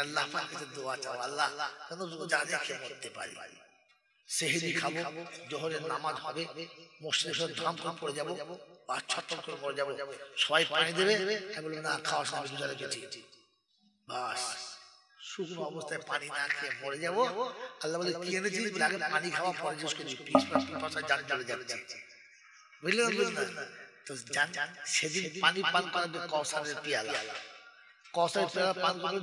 আল্লাহ পাকের কাছে দোয়া চাও, আল্লাহ যেন রোজা রেখে মরতে পারি, সেহরি খাবো, জোহরের নামাজ হবে, মসজিদে ধাম করে পড়ে যাবো আর ছটফট করে পড়ে যাবো, সবাই পানি দেবে, আমি বলবো না খাওয়ার সময় রোজা রেখেছি, বাস শুকনো অবস্থায় পানি না খেয়ে মরে যাবো। আল্লাহ বলে কি এনেছিস, আগে পানি খাওয়া পরে জিজ্ঞেস করছি, পিপাসায় জান চলে যাচ্ছে, বুঝলেন না? তো সেদিন পানি পান করাবে কওসারের পেয়ালা, কওসারের পেয়ালা পান করে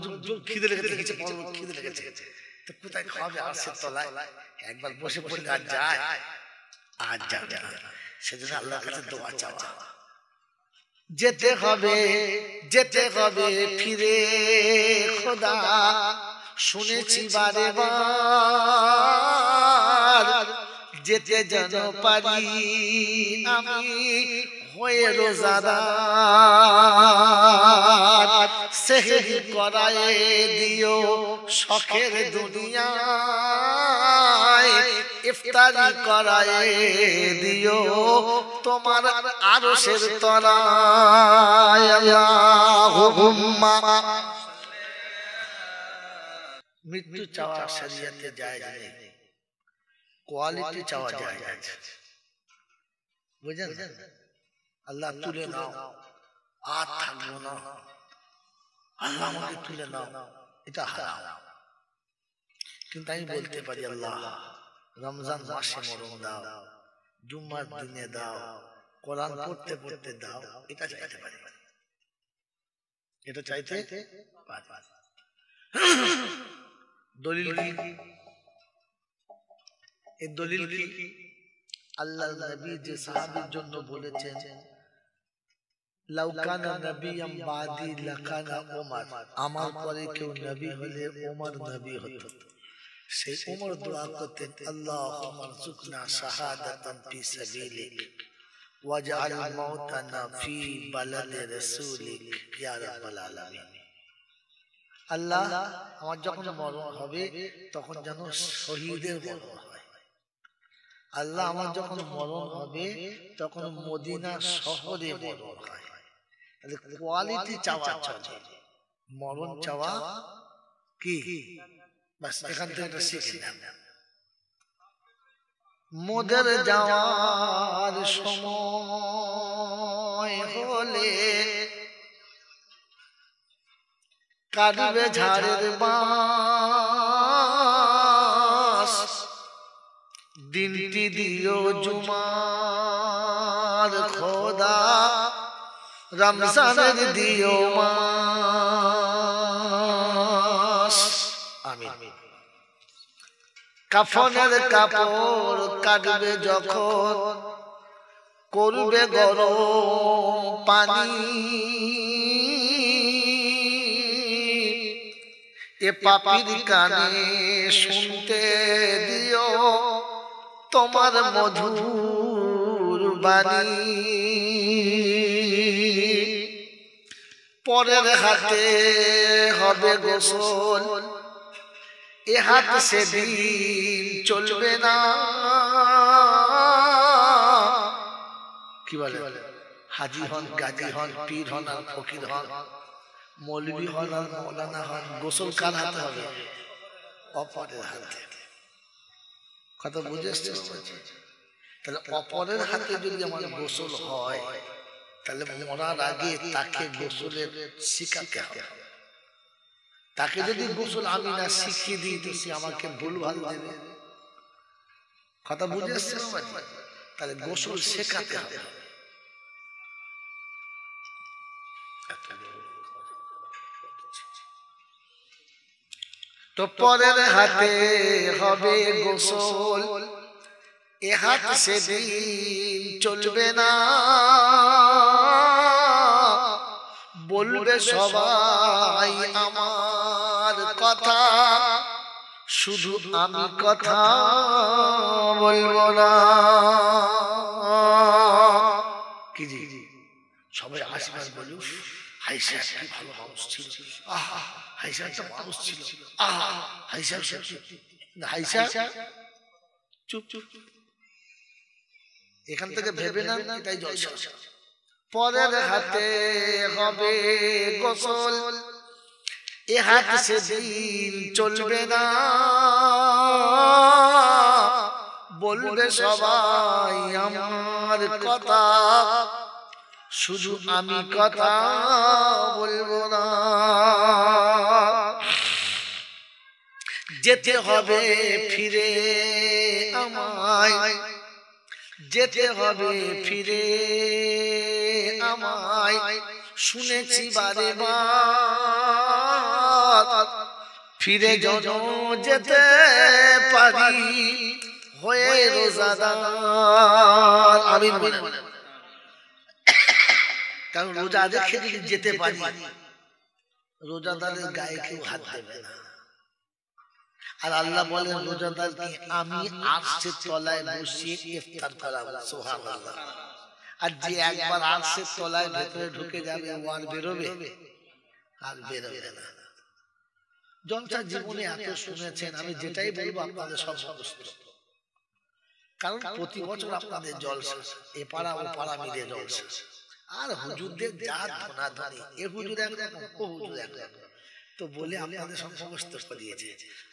খিদে লেগেছে, খিদে লেগেছে, তো কোথায় খাওয়াবে? আরশের তলায়। একবার বসে পড়লে আর যায়? আর যাবে না। সেজন্য আল্লাহর কাছে দোয়া চাওয়া, যেতে হবে ফিরে খোদা, শুনেছি বারে বার, যেতে যেন পারি আমি হয়ে রোজাদার, সেহরি করায় দিও শখের দুনিয়ায়, ইফতারি করায় দিও তোমার আরশের তলায়। আল্লাহুম্মা। মৃত্যু চাওয়া শরীয়তে জায়েজ নেই, কোয়ালিটি চাওয়া জায়েজ, বুঝলেন? আল্লাহ তুলে নাও, আর থাকবো না, আল্লাহ আমাকে তুলে নাও, এটা হারাম। কিন্তু আমি বলতে পারি আল্লাহ রমজান মাসে মরণ দাও, জুম্মার দিনে দাও, কোরআন পড়তে পড়তে দাও, এটা চাইতে পারি, এটা চাইতে পারি। দলিল কি? এই দলিল কি? আল্লাহর নবী যে সাহাবীর জন্য বলেছেন লাউ কানা নবিয়াম বাদি লাকানা ওমর, আমার পরে কেউ নবী হলে ওমর নবী হতো। সেই ওমর দোয়া করতেন আল্লাহুম্মা রযুকনা শাহাদাতান ফি সাবিলিক ওয়াজআল মাউতানা ফি বালাদি রাসূলিক ইয়া রাব্বাল আলামিন। আল্লাহ আমার যখন মরণ হবে তখন যেন শহীদের মরণ হয়, আল্লাহ আমার যখন মরণ হবে তখন মদিনা শহরে মরণ হয়। কোয়ালিটি চাওয়া চলে, মরণ চাওয়া কি? বাস এখান থেকে এটা শিখে নেন। মোদের যাওয়ার সময় হলে কাটবে ঝাড়ের বাঁশ, দিনটি দিও জুমার খোদা, রমজানের দিও মাস। আমিন। কাফনের কাপড় কাটবে যখন করবে গরম পানি, এ পাপির কানে শুনতে দিও তোমার মধুর বাণী, পরের হাতে হবে গোসল, এ হাত সেদিন চলবে না। কি বলে? হাজি হন, গাজী হন, পীর হন আর ফকির হন, মৌলবি হন আর মৌলানা হন, গোসল কার হাতে হবে? অপরের হাতে। কথা বুঝে এসছে? তাহলে অপরের হাতে যদি আমার গোসল হয় তাহলে মরার আগে তাকে গোসলের শিখাতে হবে। তাকে যদি গোসল আমি না শিখিয়ে দিই তো সে আমাকে ভুলভাল দেবে। কথা বুঝে এসছে? তাহলে গোসল শেখাতে হবে। তো পরের হাতে হবে গোসল, এ হাত সেদিন চলবে না। বলবে সবাই আমার কথা, শুধু আমি কথা বলবো না। কি জি? সবাই আশীর্বাদ বলুক, হাইসা কি ভালো মানুষ ছিল, আহা হাইসা একটা মানুষ ছিল, আহা হাইসা হাইসা চুপ চুপ। এখান থেকে ভেবে না এটাই জলসা। পরের হাতে হবে গোসল, এ হাত সেদিন চলবে না, বলবে সবাই আমার কথা, শুধু আমি কথা বলবো না। যেতে হবে ফিরে আমায়, যেতে হবে ফিরে আমায়, শুনেছি বারে বার, ফিরে যখন যেতে পারি হয়ে রোজাদার। আমিন বলেন। কারণ রোজা রেখে যদি যেতে পারি, রোজাদারের গায়ে কেউ হাত দেবে না। আর আল্লাহ বলেন রোজাদারকে আমি আরশের তলায় বসিয়ে ইফতার করাবো। সুবহানাল্লাহ। আর যে একবার আরশের তলায় ভেতরে ঢুকে যাবে ও আর বেরোবে? আর বেরোবে না। জলসা জীবনে এত শুনেছেন, আমি যেটাই বলবো আপনাদের সব মুখস্থ। কারণ প্রতি বছর আপনাদের জলসা, এ পাড়া ও পাড়া মিলে জলসা। আর হুজুরদের যা ধনাধনি, এ হুজুর একরকম, ও হুজুর একরকম। তো বলে আপনাদের সব মুখস্থ করিয়েছে।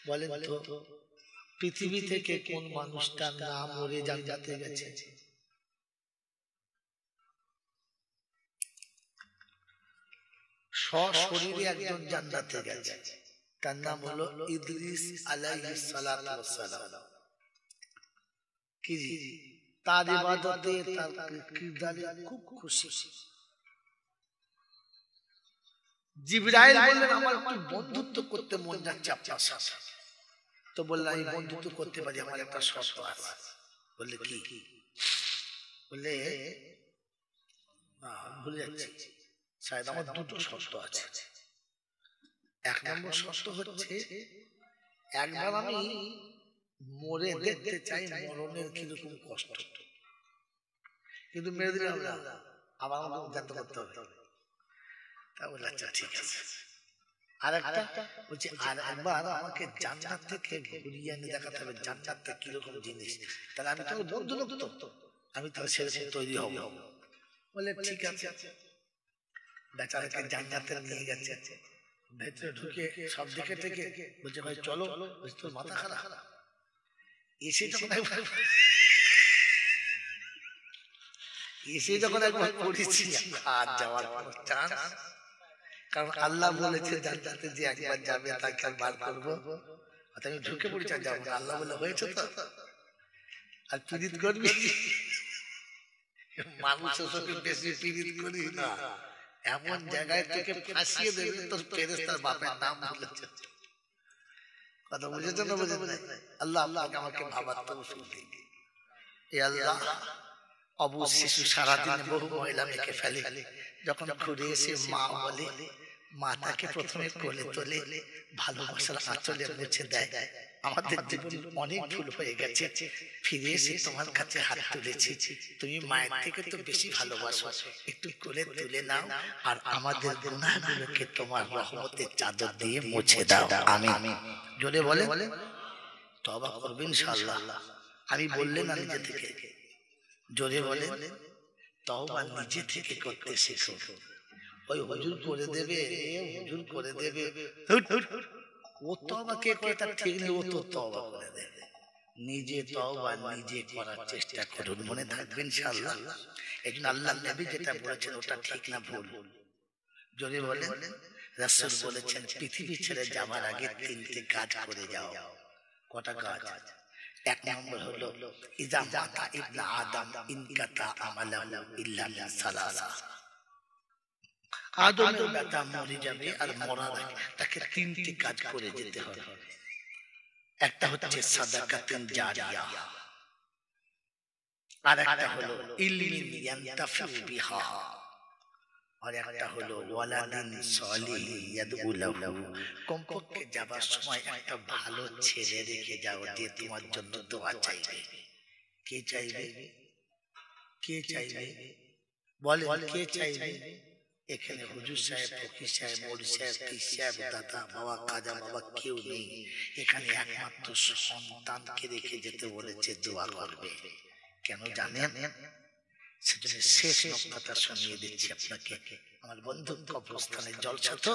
বলেন তো পৃথিবী থেকে কোন মানুষটা না মরে জান্নাতে গেছে? সশরীরে একজন জান্নাতে গেছে, তার নাম হলো ইদ্রিস আলাইহিস সালাতু ওয়াস সালাম। কি তার ইবাদতে, তার কিরদারে খুব খুশি। জিবরাইল বললেন আমার একটু বন্ধুত্ব করতে মন যাচ্ছে আপনার সাথে। তো বললাম আমি বন্ধুত্ব করতে পারি, আমার একটা শর্ত আছে। বললে কি? বললে ভুলে যাচ্ছি, শায়দ আমার দুটো শর্ত আছে। এক নম্বর শর্ত হচ্ছে একবার আমি মরে দেখতে চাই মরণের কিরকম কষ্ট, কিন্তু মেরে দিলাম না, আবার আমাকে জানতে করতে হবে। তা বললাম আচ্ছা ঠিক আছে। আর একটা বলছি আর একবার আমাকে জান্নাত থেকে ঘুরিয়ে এনে দেখাতে হবে জান্নাতটা কিরকম জিনিস, তাহলে আমি তো বন্ধু লোক, তো আমি তাহলে সেরকম তৈরি হব। বলে ঠিক আছে। বেচারাকে জান্নাতে নিয়ে গেছে, ভেতরে ঢুকে সব দিকে থেকে বলছে ভাই চলো, তোর মাথা খারাপ। এসে যখন একবার পড়েছি আর যাওয়ার চান্স, কারণ আল্লাহ বলেছে জান্নাতে যে একবার যাবে তাকে আর বার করবো। আমি ঢুকে পড়েছি আর যাবো না, আল্লাহ বলে হয়েছে তো। আর পীড়িত করবি, মানুষের সঙ্গে বেশি পীড়িত করিস না, এমন জায়গায় তোকে ফাঁসিয়ে দেবে তোর ফেরেশতার বাপের নাম বলেছে। কথা বুঝেছেন না বুঝেন না? আল্লাহ আপনাকে আমাকে ভাবার তৌফিক দিন। এ আল্লাহ, অবুঝ শিশু সারাদিন বহু মহিলা মেখে ফেলে, যখন ঘুরে এসে মা বলে, মা তাকে প্রথমে কোলে তোলে, ভালোবাসার আঁচলে মুছে দেয়। আমাদের জীবন অনেক ভুল হয়ে গেছে, ফিরে এসে তোমার কাছে হাত তুলেছি, তুমি মায়ের থেকে তো বেশি ভালোবাসো, একটু কোলে তুলে নাও আর আমাদের গুনাহগুলোকে তোমার রহমতের চাদর দিয়ে মুছে দাও। আমিন। জোরে বলে তওবা করবে ইনশাআল্লাহ। আমি বললে না নিজে থেকে, জোরে বলে তওবা নিজে থেকে করতে শেখো। ওই হুজুর করে দেবে, হুজুর করে দেবে, ও তওবা কে করে তার ঠিক নেই, ও তো তওবা করে দেবে। নিজে তওবা নিজে করার চেষ্টা করুন, মনে থাকবে ইনশাআল্লাহ। এইজন্য আল্লাহর নবী যেটা বলেছেন ওটা ঠিক না ভুল? যদি বলেন রাসূল বলেছেন পৃথিবী ছেড়ে যাওয়ার আগে তিনটে কাজ করে যাও। কটা কাজ? এক নম্বর হলো ইজা মাতা ইবনে আদম ইনকাতা আমালাহু ইল্লা মিন সালাসা। আদমের বেটা মরে যাবে আর মরার আগে তাকে তিনটি কাজ করে যেতে হবে। একটা হচ্ছে সাদাকাতুন জারিয়া, আর একটা হলো ইলমিন ইয়ানতাফিউ বিহা, আর একটা হলো ওয়ালাদিন সালিহ ইয়াদউ লাহু। কমপক্ষে যাবার সময় একটা ভালো ছেলে রেখে যাও যে তোমার জন্য দোয়া চাইবে। কে চাইবে? কে চাইবে? বলেন কে চাইবে? এখানে হুজুর সাহেব, ফকির সাহেব, মৌলভী সাহেব, পীর সাহেব, দাদা, বাবা, কাজা বাবা কেউ নেই। এখানে একমাত্র সন্তানকে রেখে যেতে বলেছে দোয়া করবে। কেন জানেন? সেজন্য শেষ নকশাটা শুনিয়ে দিচ্ছি আপনাকে। আমার বন্ধু কবরস্থানের জলসা তো,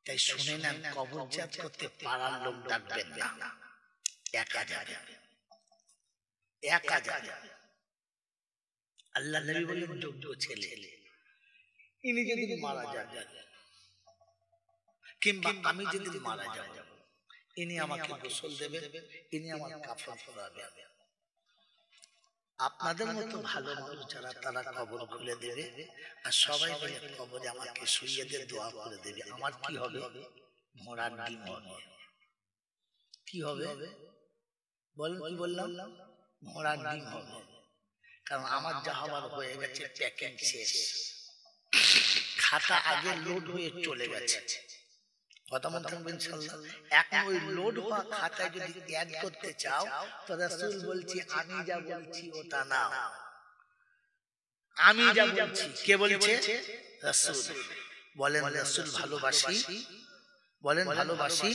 তাই শুনে নেন, কবর জিয়ারত করতে পাড়ার লোক ডাকবেন না, একা যাবেন, একা যাবেন। আল্লাহ নবী বললেন যোগ্য ছেলে ইনি যেদিন মারা যাবেন, কিংবা আমি যেদিন মারা যাব, ইনি আমাকে গোসল দেবেন, ইনি আমার কাফন পরাবেন। আপনাদের মতো ভালো মানুষ যারা, তারা কবর খুলে দেবে আর সবাই মিলে কবরে আমাকে শুইয়ে দিয়ে দোয়া করে দেবে। আমার কি হবে? ঘোড়ার ডিম হবে। কি হবে বলেন? কি বললাম? ঘোড়ার ডিম হবে। কারণ আমার যা হবার হয়ে গেছে, প্যাকিং শেষ, খাতা আগে লোড হয়ে চলে গেছে। কথা মনে থাকবে ইনশাআল্লাহ। এখন ওই লোড হওয়া খাতায় যদি অ্যাড করতে চাও তো রাসূল বলছি আমি যা বলছি ওটা না, আমি যা বলছি। কে বলছে? রাসূল। বলেন রাসূল ভালোবাসি, বলেন ভালোবাসি।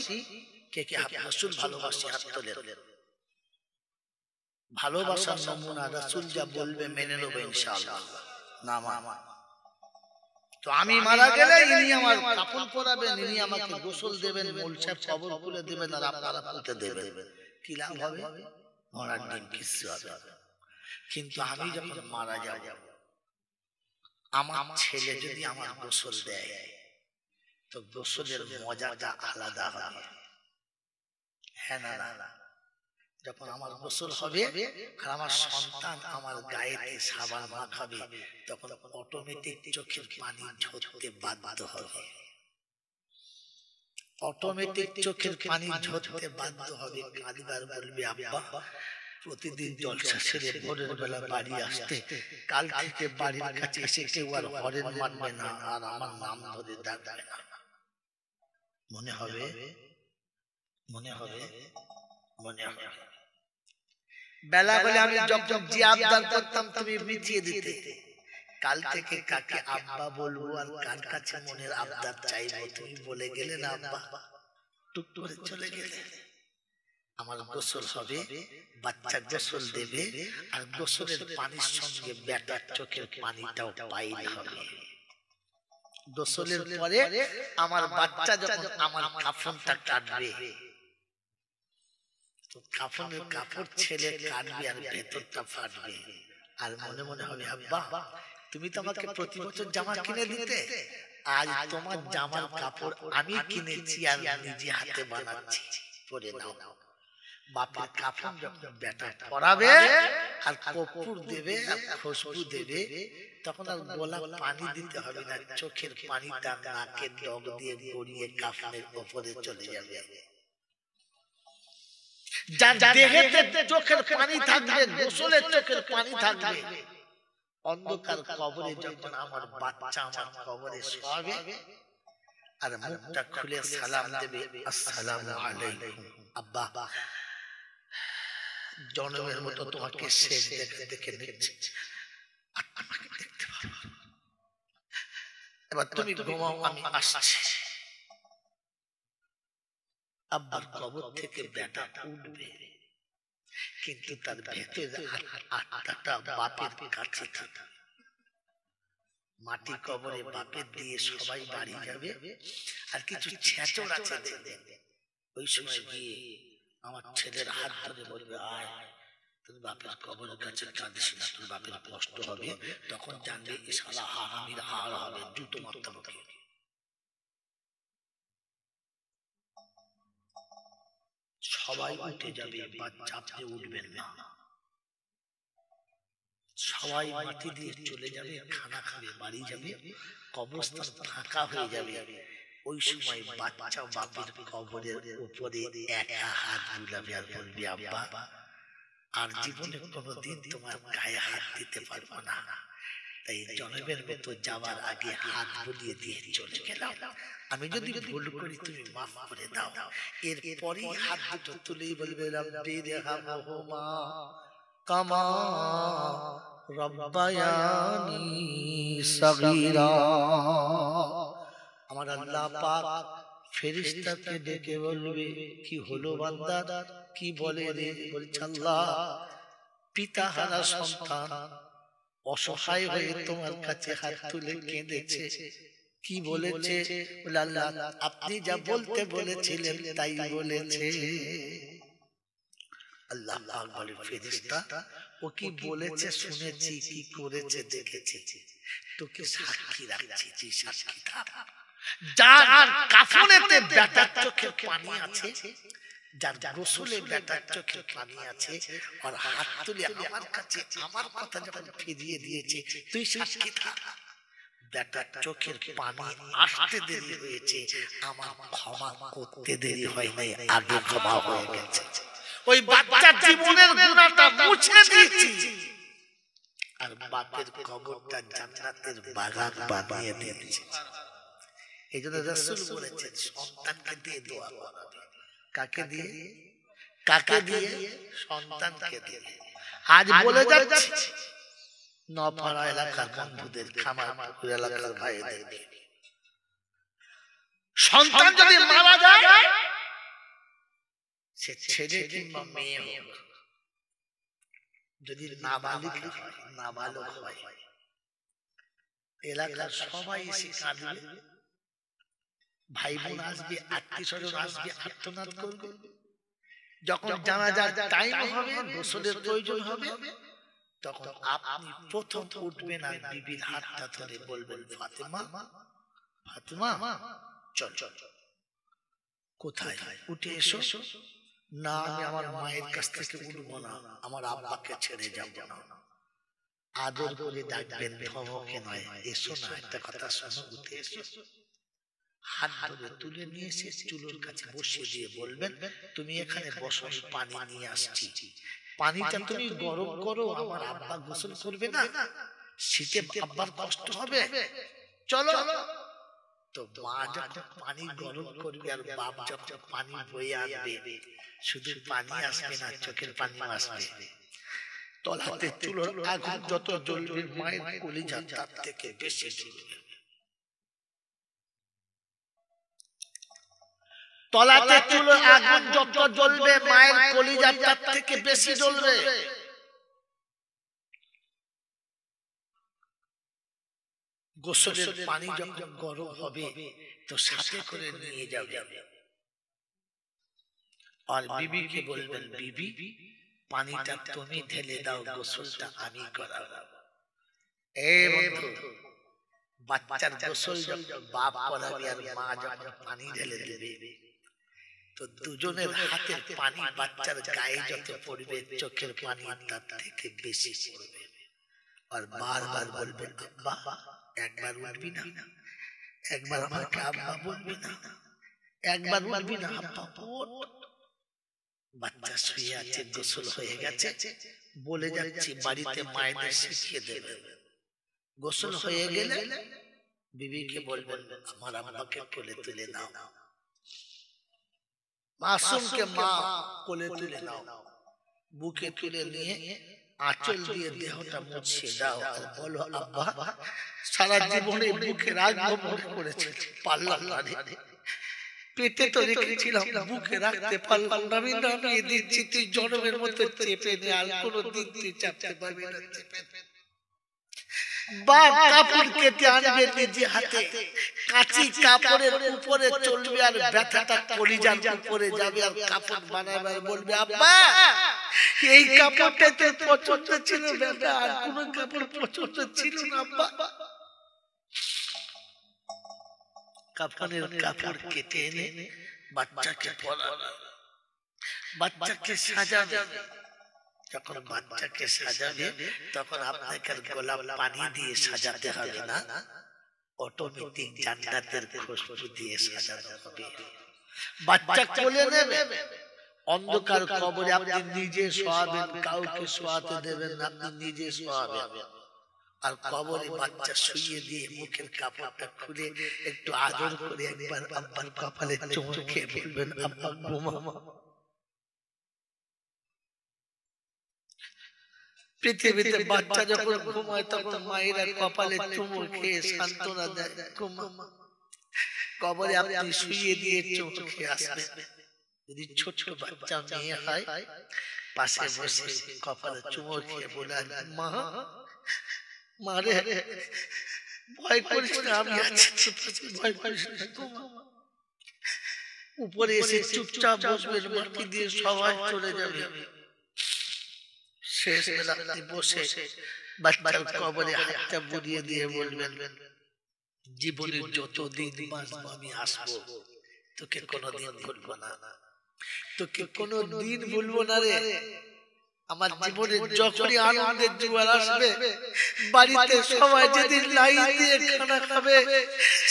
কে কে রাসূল ভালোবাসি হাত তোলেন। ভালোবাসার নমুনা রাসূল যা বলবে মেনে নেব ইনশাআল্লাহ। না মা, তো আমি মারা গেলে ইনি আমার কাফন পরাবেন, ইনি আমাকে গোসল দেবেন, মূল সাহেব কবর খুলে দেবেন আর আপনারা পুঁতে দেবেন। কি লাভ হবে? মরার দিন কিছু হবে। কিন্তু আমি যখন মারা যাব, আমার ছেলে যদি আমার গোসল দেয় তো গোসলের মজাটা আলাদা হবে। হ্যাঁ না না, যখন আমার গোসল হবে আর আমার সন্তান আমার গায়েতে সাবান মাখাবে, তখন অটোমেটিক চোখের পানি ঝরতে বাধ্য হবে। অটোমেটিক চোখের পানি ঝরতে বাধ্য হবে। কাঁদবার বলবে আব্বা প্রতিদিন জলসা সেরে ভোরের বেলা বাড়ি আসতে, কাল থেকে বাড়ির কাছে এসে কেউ আর হরেন মানবে না আর আমার নাম ধরে ডাকবে না। মনে হবে, মনে হবে, মনে হবে। বেলা বলে আমি যখন যে আবদার করতাম তুমি মিটিয়ে দিতে, কাল থেকে কাকে আব্বা বলবো আর কার কাছে মনের আবদার চাইবো তুমি বলে গেলে না আব্বা, টুক করে চলে গেলে। আমার গোসল হবে, বাচ্চা গোসল দেবে আর গোসলের পানির সঙ্গে বেটার চোখের পানিটাও বাইর হবে। গোসলের পরে আমার বাচ্চা যখন আমার কাফনটা কাটবে, কাফনের কাপড় ছেলে কাটবে আর ভেতরটা ফাটবে আর মনে মনে হবে আব্বা তুমি তো আমাকে প্রতি বছর জামা কিনে দিতে, আজ তোমার জামার কাপড় আমি কিনেছি আর নিজে হাতে বানাচ্ছি, পরে নাও। বাপের কাফন যখন বেটা পরাবে আর কর্পূর দেবে আর খুশবু দেবে, তখন আর গোলা পানি দিতে হবে না, চোখের পানিটা নাকের ডগ দিয়ে গড়িয়ে কাফনের উপরে চলে যাবে। যার দেহেতে চোখের পানি থাকবে, গোসলের চোখের পানি থাকবে, অন্ধকার কবরে যখন আমার বাচ্চা আমার কবরে শোয়াবে আর মুখটা খুলে সালাম দেবে, আসসালামু আলাইকুম আব্বা, জনমের মতো তোমাকে শেষ দেখে নিচ্ছি, আমাকে দেখতে পাবো, এবার তুমি ঘুমাও আমি আসছি। আব্বার কবর থেকে বেটা উঠবে, কিন্তু তার ভেতরে আত্মাটা বাপের কাছে থাকে। মাটি কবরে বাপের দিয়ে সবাই বাড়ি যাবে আর কিছু ছেচড় আছে দেখবেন, ওই সময় গিয়ে আমার ছেলের হাত ধরে বলবে আয় তোর বাপের কবরের কাছে কাঁদিস না, তোর বাপের কষ্ট হবে, তখন জানবে এ শালা হারামির হার হবে, জুতো মারতে হবে। সবাই উঠে যাবে, বাচ্চা আপনি উঠবেন না, সবাই মাটি দিয়ে চলে যাবে, খানা খাবে, বাড়ি যাবে, কবরস্থান ফাঁকা হয়ে যাবে। ওই সময় বাচ্চা বাপের কবরের উপরে একা হাত বুলাবে আর বলবে আব্বা আর জীবনে কোনোদিন তোমার গায়ে হাত দিতে পারবো না, তাই জনমের মতো যাওয়ার আগে হাত বুলিয়ে দিয়ে চলে গেলাম, আমি যদি ভুল করি তুমি মাফ করে দাও। এরপরই হাত দুটো তুলেই বলবে রব্বি রহমহুমা কামা রব্বায়ানি সগীরা। আমার আল্লাহ পাক ফেরেশতাকে ডেকে বলবে কি হলো বান্দা, কি বলে রে? বলছে আল্লাহ পিতা হারা সন্তান অসহায় হয়ে তোমার কাছে হাত তুলে কেঁদেছে, কি বলেছে? বলে আল্লাহ আপনি যা বলতে বলেছিলেন তাই বলেছে। আল্লাহ পাক বলে ফেরেশতা ও কি বলেছে শুনেছি, কি করেছে দেখেছি, তোকে সাক্ষী রাখছি, তুই সাক্ষী থাক। যার কাফনেতে বেটার চোখের পানি আছে, যার গোসলে বেটার চোখের পানি আছে, আর হাত তুলে আমার কাছে আমার কথা যখন ফিরিয়ে দিয়েছে, তুই সাক্ষী থাক। বেটার চোখের পানি আসতে দেরি হয়েছে, আমার ক্ষমা করতে দেরি হয় নাই, আগে ক্ষমা হয়ে গেছে। ওই বাচ্চার জীবনের গুনাহটা মুছে দিয়েছি, আর বাপের কবরটা জান্নাতের বাগান বানিয়ে দিয়েছে। এই জন্য রাসূল বলেছেন সন্তানকে দিয়ে দোয়া করাবে। কাকে দিয়ে? কাকে দিয়ে? সন্তানকে দিয়ে। আজ বলে যাচ্ছে নপাড়া এলাকার বন্ধুদের, খামার পুকুর এলাকার ভাইদের, সন্তান যদি মারা যায়, সে ছেলে কিংবা মেয়ে হোক, যদি নাবালিক হয়, নাবালক হয়, এলাকার সবাই এসে কাঁদবে, ভাই বোন আসবে, আত্মীয় স্বজন আসবে, আর্তনাদ করবে। যখন জানাজার টাইম হবে, গোসলের প্রয়োজন হবে, তখন আপনি প্রথম উঠবেন আর বিবির হাতটা ধরে বলবেন ফাতেমা, ফাতেমা চল চল। কোথায়? উঠে এসো। না আমি আমার মায়ের কাছ থেকে উঠবো না, আমার আব্বাকে ছেড়ে যাব না। আদর করে ডাকবেন, ধমকে নয়, এসো না, একটা কথা শোনো, উঠে এসো। হাত ধরে তুলে নিয়ে এসে চুলোর কাছে বসিয়ে দিয়ে বলবেন তুমি এখানে বসো, পানি নিয়ে আসছি, পানিটা তুমি গরম করো, আমার আব্বা গোসল করবে না, শীতে আব্বার কষ্ট হবে, চলো। তো মা যখন পানি গরম করবে আর বাপ যখন পানি বয়ে আনবে, শুধু পানি আসবে না, চোখের পানি আসবে। তলাতে চুলোর আগুন যত জ্বলবে, মায়ের কলিজা তার থেকে বেশি জ্বলবে। তলাতে চুলোর আগুন যত জ্বলবে, মায়ের কলিজা তার থেকে বেশি জ্বলবে। গোসলের পানি যখন গরম হবে, তো সাথে করে নিয়ে যাবে, আর বিবিকে বলবেন বিবি পানিটা তুমি ঢেলে দাও, গোসলটা আমি করাবো। এই বন্ধু, বাচ্চার গোসল যখন বাপ করাবে আর মা যখন পানি ঢেলে দেবে, তো দুজনের হাতের পানি বাচ্চার গায়ে যত পড়বে, চোখের পানি তার থেকে বেশি পড়বে। আর বারবার বলবেন আব্বা একবার উঠবি না, একবার আমাকে আব্বা বলবি না, একবার উঠবি না আব্বা ওঠ। বাচ্চা শুয়ে আছে, গোসল হয়ে গেছে, বলে যাচ্ছি বাড়িতে মায়েদের শিখিয়ে দেবে। গোসল হয়ে গেলে বিবিকে বলবেন আমার আব্বাকে কোলে তুলে নাও, মাসুমকে মা কোলে তুলে নাও, বুকে তুলে নিয়ে আঁচল দিয়ে দেহটা মুছিয়ে দাও, আর বলো আব্বা সারা জীবনে বুকে রাখবো মনে করেছে, পারলাম না, পেটে তো রেখেছিলাম, বুকে রাখতে পারলাম না, আমি নামিয়ে দিচ্ছি, তুই জনমের মতো চেপে নে, আর কোনোদিন তুই চাপতে পারবি না। বাপ কাপড় কেটে আনবে নিজে হাতে, কাঁচি কাপড়ের উপরে চলবে, আর ব্যথাটা কলিজার উপরে যাবে, আর কাপড় বানাবে, আর বলবে আব্বা এই কাপড়টা তো পছন্দ ছিল বেটা, আর কোন কাপড় পছন্দ ছিল না আব্বা। কাপড়ের কাপড় কেটে এনে বাচ্চাকে পরাবে, বাচ্চাকে সাজাবে। যখন বাচ্চাকে সাজাবে, তখন আপনাকে গোলাপ পানি দিয়ে সাজাতে হবে না, অটোমেটিক জান্নাতের খুশবু দিয়ে সাজাতে হবে। বাচ্চা কোলে নেবে, অন্ধকার কবরে আপনি নিজে শোয়াবেন, কাউকে শোয়াতে দেবেন না, আপনি নিজে শোয়াবেন। আর কবরে বাচ্চা শুইয়ে দিয়ে মুখের কাপড়টা খুলে একটু আদর করে একবার আব্বার কপালে চুমু খেয়ে বলবেন আব্বা ঘুমা। পৃথিবীতে বাচ্চা যখন ঘুমায় তখন মায়েরা কপালে চুমু খেয়ে সান্ত্বনা দেয়, ঘুমা। কবরে আপনি শুইয়ে দিয়ে চুমু খেয়ে আসবেন। যদি ছোট বাচ্চা মেয়ে হয়, পাশে বসে কপালে চুমু খেয়ে বলে মা, মারে ভয় করিস না, আমি আছি, ভয় করিস না। উপরে এসে চুপচাপ বসবে, বাকি দিয়ে সবাই চলে যাবে। শেষ বেলাতে বসে বাচ্চার কবরে হাতটা বুলিয়ে দিয়ে বলবেন, জীবনের যতদিন বাঁচবো আমি আসবো, তোকে কোনোদিন ভুলবো না, তোকে কোনোদিন ভুলবো না রে। আমার জীবনে যখনই আনন্দের জোয়ার আসবে, বাড়িতে সবাই যেদিন লাইন দিয়ে খানা খাবে,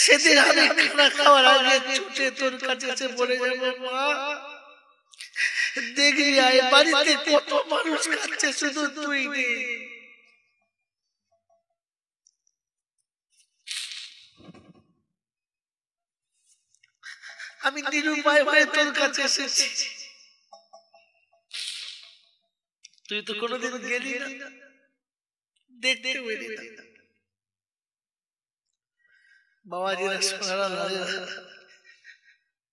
সেদিন আমি খানা খাওয়ার আগে ছুটে তোর কাছে এসে বলে যাবো, মা দেখি আয় বাড়িতে কত মানুষ খাচ্ছে, শুধু তুই নেই। আমি নিরুপায় হয়ে তোর কাছে এসেছি, তুই তো কোনোদিন গেলি না, দেখতে পেলি না। বাবাজিরা সোনারা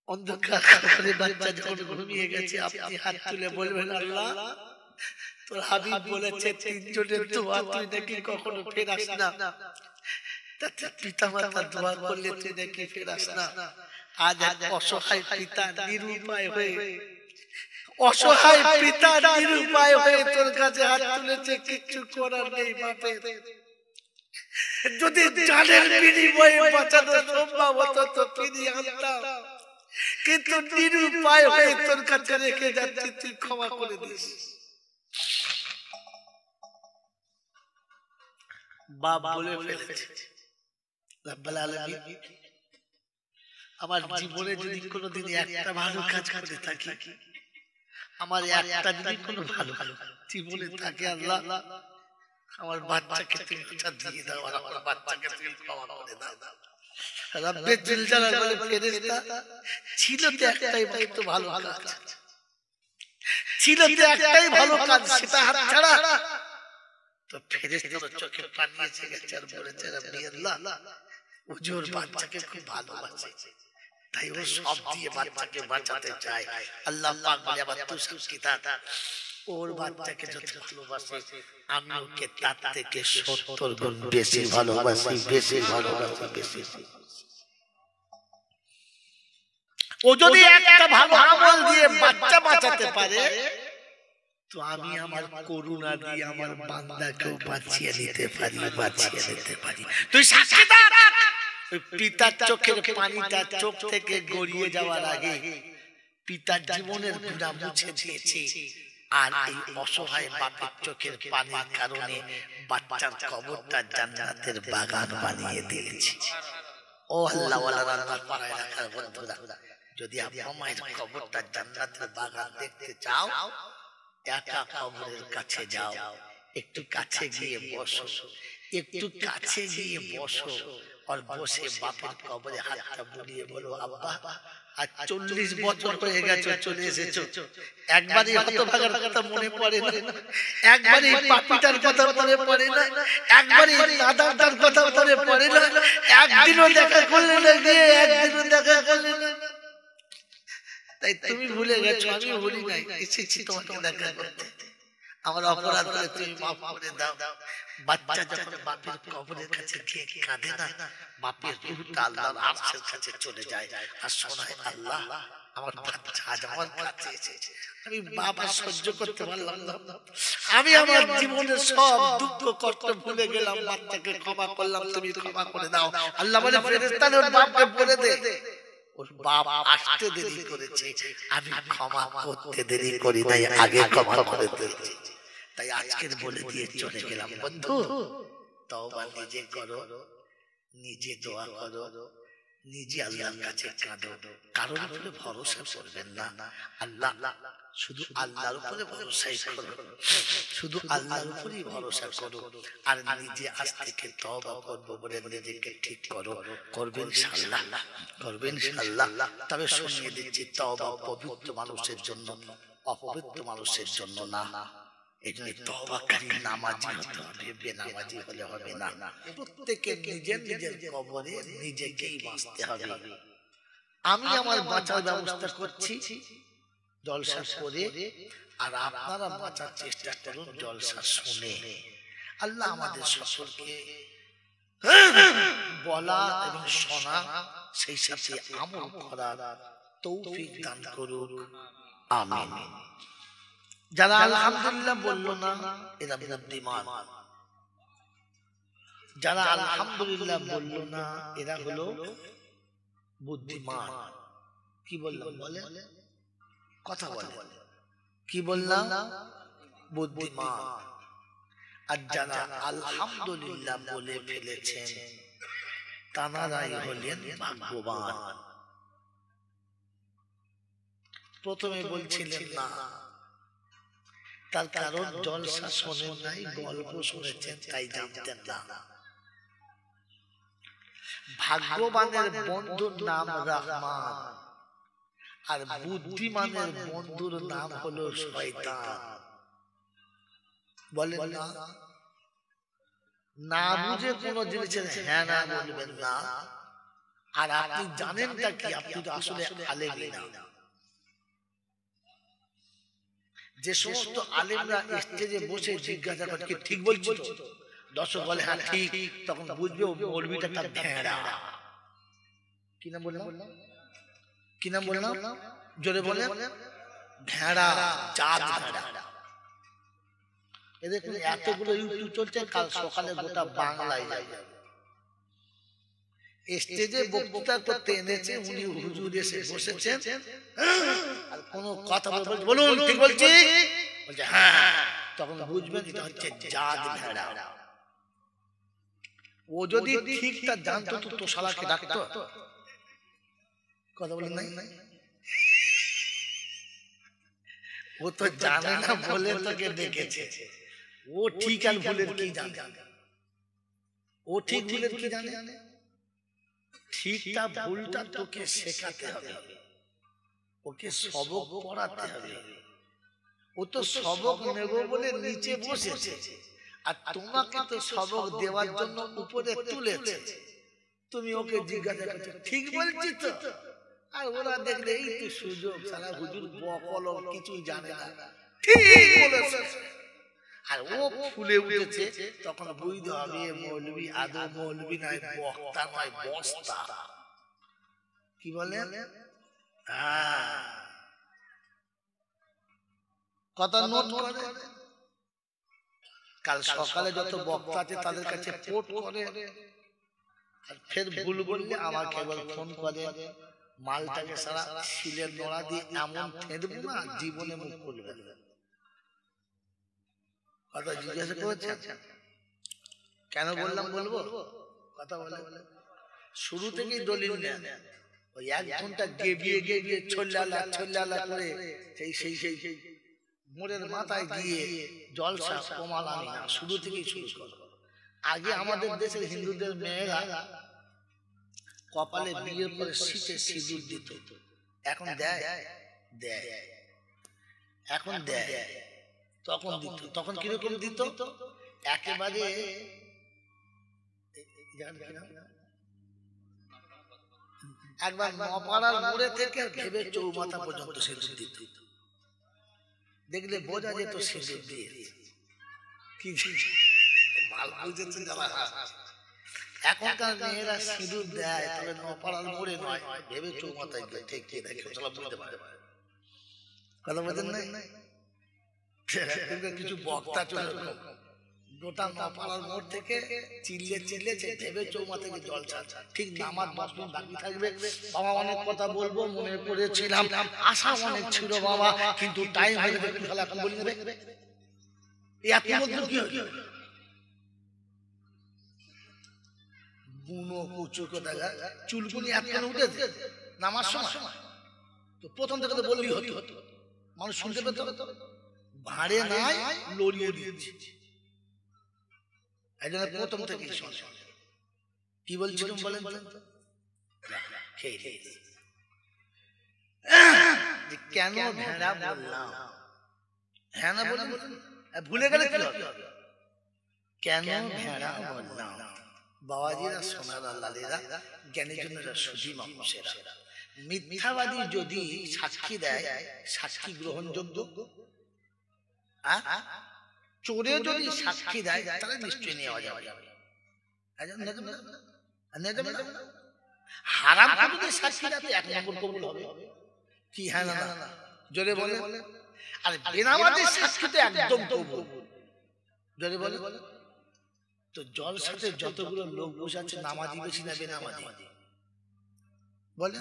অন্ধকার ঘরে বাচ্চা যখন ঘুমিয়ে গেছে, আপনি হাত তুলে বলবেন, আল্লাহ তোর হাবিব বলেছে তিনজনের দোয়া তুই নাকি কখনো ফেরাস না, তাতে পিতা মাতা দোয়া করলে তুই নাকি ফেরাস না। আজ এক অসহায় পিতা নিরুপায় হয়ে, অসহায় পিতা নিরুপায় হয়ে তোর কাছে হাত তুলেছে, কিচ্ছু করার নেই বাপের। যদি জানের বিনিময়ে বাঁচানো সম্ভব হতো তো ফিরিয়ে আনতাম, কিন্তু নিরুপায় হয়ে তোর কাছে রেখে যাচ্ছি, তুই ক্ষমা করে দিস। বাপ বলে ফেলেছে, রব্বুল আলামিন আমার জীবনে যদি কোনোদিন একটা ভালো কাজ করে থাকি, আমার একটা যদি কোনো ভালো জীবনে থাকে, আল্লাহ আমার বাচ্চাকে তুমি দিয়ে দাও, আর আমার বাচ্চাকে তুমি ক্ষমা করে দাও। রব্বে জিল জালাল বলে, ফেরেশতা ছিল তো একটাই মাত্র ভালো কাজ, ছিল তো একটাই ভালো কাজ, সেটা হাতছাড়া। তো ফেরেশতার চোখে পানি এসে গেছে আর বলেছে, রব্বি আল্লাহ হুজুর বাচ্চাকে খুব ভালোবাসে, তাই ও সব দিয়ে বাচ্চাকে বাঁচাতে চায়। আল্লাহ পাক বলে, আবার তুই কিতাব ওর বাচ্চাকে যত ভালোবাসে আমি ওকে তার থেকে 70 গুণ বেশি ভালোবাসি, বেশি ভালোবাসি, বেশি। ও যদি একটা ভালো আমল দিয়ে বাচ্চা বাঁচাতে পারে, তো আমি আমার করুণা দিয়ে আমার বান্দাকেও বাঁচিয়ে নিতে পারি, বাঁচিয়ে নিতে পারি। তুই সাক্ষী থাক। ওই পিতার চোখের পানিটা চোখ থেকে গড়িয়ে যাওয়ার আগে পিতার জীবনের গুনাহ মুছে দিয়েছে, আর এই অসহায় বাপের চোখের পানির কারণে বাচ্চার কবরটা জান্নাতের বাগান বানিয়ে দিয়েছে। ও আল্লাহ ওয়ালারা, আমার পাড়ায় রাখার বন্ধুরা, যদি আপনার মায়ের কবরটা জান্নাতের বাগান দেখতে চাও, একা কবরের কাছে যাও, একটু কাছে গিয়ে বসো, একটু কাছে গিয়ে বসো, আর বসে বাপের কবরে হাতটা বুলিয়ে বলো, আব্বা আজ 40 বছর হয়ে গেছে চলে এসেছো, একবারই হতভাগার কথা মনে পড়ে না, একবারই পাপিটার কথা মনে পড়ে না, একবারই নাদানটার কথা মনে পড়ে না, একদিনও দেখা করলে না, গিয়ে একদিনও দেখা করলে না। তাই তুমি ভুলে গেছো, আমি ভুলি নাই, এসেছি তোমাকে দেখা করতে। আমার অপরাধ করে তুমি মাফ করে দাও। বাচ্চা যখন বাপের কবরের কাছে গিয়ে কাঁদে না, বাপের রূহটা আল্লাহর আরশের কাছে চলে যায় আর শোনায়, আল্লাহ আমার বাচ্চা আজ আমার কাছে এসেছে, আমি বাবা সহ্য করতে পারলাম না, আমি আমার জীবনের সব দুঃখ কষ্ট ভুলে গেলাম, বাচ্চাকে ক্ষমা করলাম, তুমি ক্ষমা করে দাও। আল্লাহ বলে, ফেরেশতাদের বাপকে বলে দে, ওর বাপ আসতে দেরি করেছে, আমি ক্ষমা করতে দেরি করি নাই, আগে ক্ষমা করে দিয়েছি। তাই আজকের বলে দিয়ে চলে গেলাম, বন্ধু তওবা নিজে করো, নিজে দোয়া করো, নিজে আল্লাহর কাছে কাঁদো, কারোর উপরে ভরসা করবেন না। আল্লাহ, শুধু আল্লাহর উপরে ভরসাই করো, শুধু আল্লাহর উপরেই ভরসা করো, আর নিজে আজ থেকে তওবা করবো বলে নিজেকে ঠিক করো, করবেন ইনশাআল্লাহ, করবেন ইনশাআল্লাহ। তবে শুনিয়ে দিচ্ছি, তওবা পবিত্র মানুষের জন্য, অপবিত্র মানুষের জন্য না। এই জন্য তওবাকারী নামাজি হতে হবে, বেনামাজি হলে হবে না। প্রত্যেকের নিজের নিজের কবরে নিজেকেই বাঁচতে হবে। আমি আমার বাঁচার ব্যবস্থা করছি জলসা করে, আর আপনারা বাঁচার চেষ্টা করুন জলসা শুনে। আল্লাহ আমাদের সকলকে বলা এবং শোনা, সেই সাথে আমল করার তৌফিক দান করুক, আমিন। যারা আলহামদুলিল্লাহ বলল না এরা বুদ্ধিমান, যারা আলহামদুলিল্লাহ বলল না এরা হলো বুদ্ধিমান। কি বললাম বলে কথা বলে, কি বললাম? বুদ্ধিমান। আর যারা আলহামদুলিল্লাহ বলে ফেলেছেন তানারাই হলেন ভাগ্যবান। প্রথমে বলছিলেন না, তার কারণ জলসা শোনেন নাই, গল্প শুনেছেন তাই জানতেন না। ভাগ্যবানের বন্ধুর নাম রহমান, আর বুদ্ধিমানের বন্ধুর নাম হলো শয়তান। বলেন না, না বুঝে কোন জিনিসের হ্যাঁ না বলবেন না। আর আপনি জানেন তা কি? আপনি তো আসলে আলেম না। যে সমস্ত আলেমরা স্টেজে বসে জিজ্ঞাসা করে কি ঠিক বলছি তো, দর্শক বলে হ্যাঁ ঠিক, তখন বুঝবে ও মৌলবীটা একটা ভেড়া। কি নাম বললাম? কি নাম বললাম? জোরে বলে। ভেড়া, জাত ভেড়া। এদের এতগুলো ইউটিউব চলছে, কাল সকালে গোটা বাংলায় যাবে। স্টেজে বক্তৃতা করতে এনেছে উনি, হুজুর এসে বসেছেন, আর কোনো কথা বলুন ঠিক বলছি, বলছে হ্যাঁ, তখন বুঝবেন এটা হচ্ছে জাত ভেড়া। ও যদি ঠিকটা জানতো তো তো শালাকে ডাকতো। কথা বলেন নাই? ও তো জানে না বলে তোকে ডেকেছে। ও ঠিক আর ভুলের কি জানে? ও ঠিক ভুলের কি জানে? ঠিকটা ভুলটা তোকে শেখাতে হবে, ওকে সবক পড়াতে হবে। ও তো সবক নেব বলে নিচে বসেছে, আর তোমাকে তো সবক দেওয়ার জন্য উপরে তুলেছে। তুমি ওকে জিজ্ঞাসা করছো ঠিক বলছি তো, আর ওরা দেখলে এই তো সুযোগ, সারা হুজুর বকল, কিছুই জানে না, ঠিক বলেছে। আর ও ফুলে উঠেছে, তখন বুঝতে হবে মৌলবী আদৌ মৌলবী নয়, বক্তা নয়, বস্তা। কি বলে? কথা নোট করে। কাল সকালে যত বক্তা আছে তাদের কাছে পোট করে, ফের ভুল বললে আমাকে একবার ফোন করে, মালটাকে সারা শিলের নোড়া দিয়ে এমন ফেঁদবো না জীবনে মুখ খুলবে। কথা জিজ্ঞাসা করেছেন কেন বললাম? বলবো কথা বলে। শুরু থেকেই দলিল নেন, ওই 1 ঘন্টা গেবিয়ে গেবিয়ে ছল্লালা করে সেই মোড়ের মাথায় গিয়ে জলসা কমালাম না, শুরু থেকেই শুরু করো। আগে আমাদের দেশের হিন্দুদের মেয়েরা কপালে বিয়ের পরে শীতে সিঁদুর দিত, এখন দেয়? এখন দেয়। তখন দিত, তখন কিরকম দিত? একেবারে একবার নপাড়ার মোড়ে থেকে ভেবে চৌমাথা পর্যন্ত সিঁদুর দিত। দেখলে বোঝা যেত সিঁদুর দিয়ে। কি ভালো বুঝেছে যারা। এখনকার মেয়েরা সিঁদুর দেয়, তবে নপাড়ার মোড়ে নয়, ভেবে চৌমাথায় গিয়ে ঠেকিয়ে দেখে চলা বুঝতে পারে। কথা বোঝেন নাই? কিছু বক্তা চলে গোটা নপাড়ার মোড় থেকে চিল্লে ভেবে চৌমাথা থেকে জল ছাড়ছে। ঠিক নামাজ 10 মিনিট বাকি থাকবে, বাবা অনেক কথা বলবো মনে করেছিলাম, আশা অনেক ছিল বাবা, কিন্তু টাইম হয়ে গেছে, একটু খালা বলি নেবে। এত মধ্যে কি হলো? বুনো কুচু কথা, চুলকুনি এত কেন উঠেছে নামার সময়? তো প্রথম থেকে তো বললেই হতো, মানুষ শুনতে পেত। ভাড়ে নাই, লড়িয়ে দিয়েছি। একজনের প্রথম থেকে কি বলছিলাম বলেন তো? কেন ভেড়া বললাম? হ্যাঁ না বলুন, ভুলে গেলে কি হবে? কেন ভেড়া বললাম? বাবাজিরা, সোনার লালেরা, জ্ঞানী জনেরা, সুধী মানুষেরা, মিথ্যাবাদী যদি সাক্ষী দেয়, সাক্ষী গ্রহণযোগ্য? চোরে যদি সাক্ষী দেয় তাহলে নিশ্চয়ই নেওয়া যাবে। হারাম করে সাক্ষী রাতে এক নম্বর কবুল হবে কি? হ্যাঁ না না জোরে বলে। আর বেনামাজি সাক্ষী তো একদম কবুল, জোরে বলে। তো জলসাতে যতগুলো লোক বসে আছে নামাজি বেশি না বেনামাজি? বলে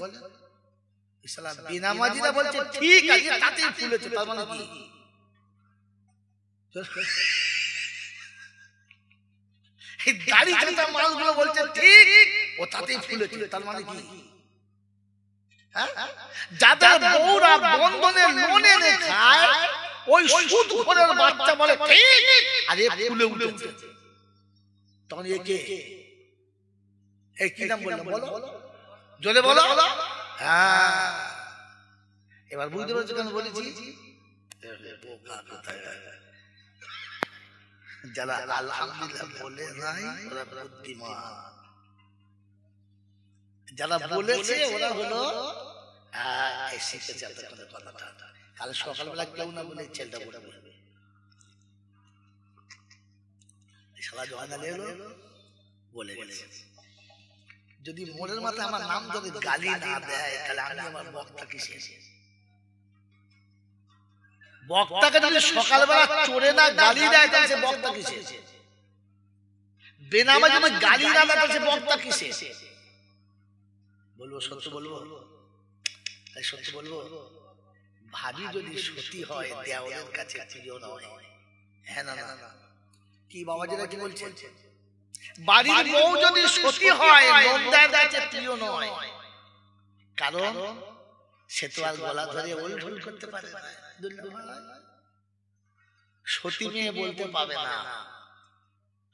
ইসলাম বেনামাজিরা বলছে ঠিক আছে তাতেই ফুলেছে, তার মানে কি? এই দাড়ি কাটা মালগুলো বলছে ঠিক ও তাতেই ফুলেছে, তার মানে কি? যাদের বউরা বন্ধনে লোন এনে খায় ওই সুদখোরের বাচ্চা বলে ঠিক আরে ফুলে উঠেছে, তখন একে এই কি নাম বললাম বলো, জোরে বলো। হ্যাঁ এবার বুঝতে পারছো কেন বলেছি? যারা আলহামদুলিল্লাহ বলে নাই ওরা বুদ্ধিমান, যারা বলেছে ওরা হলো শিখেছে কথাটা। কাল সকালবেলা কেউ না বলে ছেলেটা বলে বলবে সারা জহানা এলো বলে গেছে। যদি মোড়ের মাথায় আমার নাম যদি গালি না দেয় তাহলে আমি আমার বক্তা কিসে? বক্তাকে যদি সকালবেলা চোরে না গালি দেয় তাহলে সে বক্তা কিসে? বেনামাজি যদি গালি না দেয় তাহলে সে বক্তা কিসে? বলবো সত্য বলবো, তাই সত্য বলবো। ভাবি যদি সত্যি হয় দেওয়ালের কাছে প্রিয় নয়। হ্যাঁ না না কি বাবাজিরা কি বলছে? বাড়ির বউ যদি সত্যি হয় নন্দার কাছে প্রিয় নয়, কারণ সে তো আর গলা ধরে ওলঢুল করতে পারে না। সতী মেয়ে বলতে পাবে না।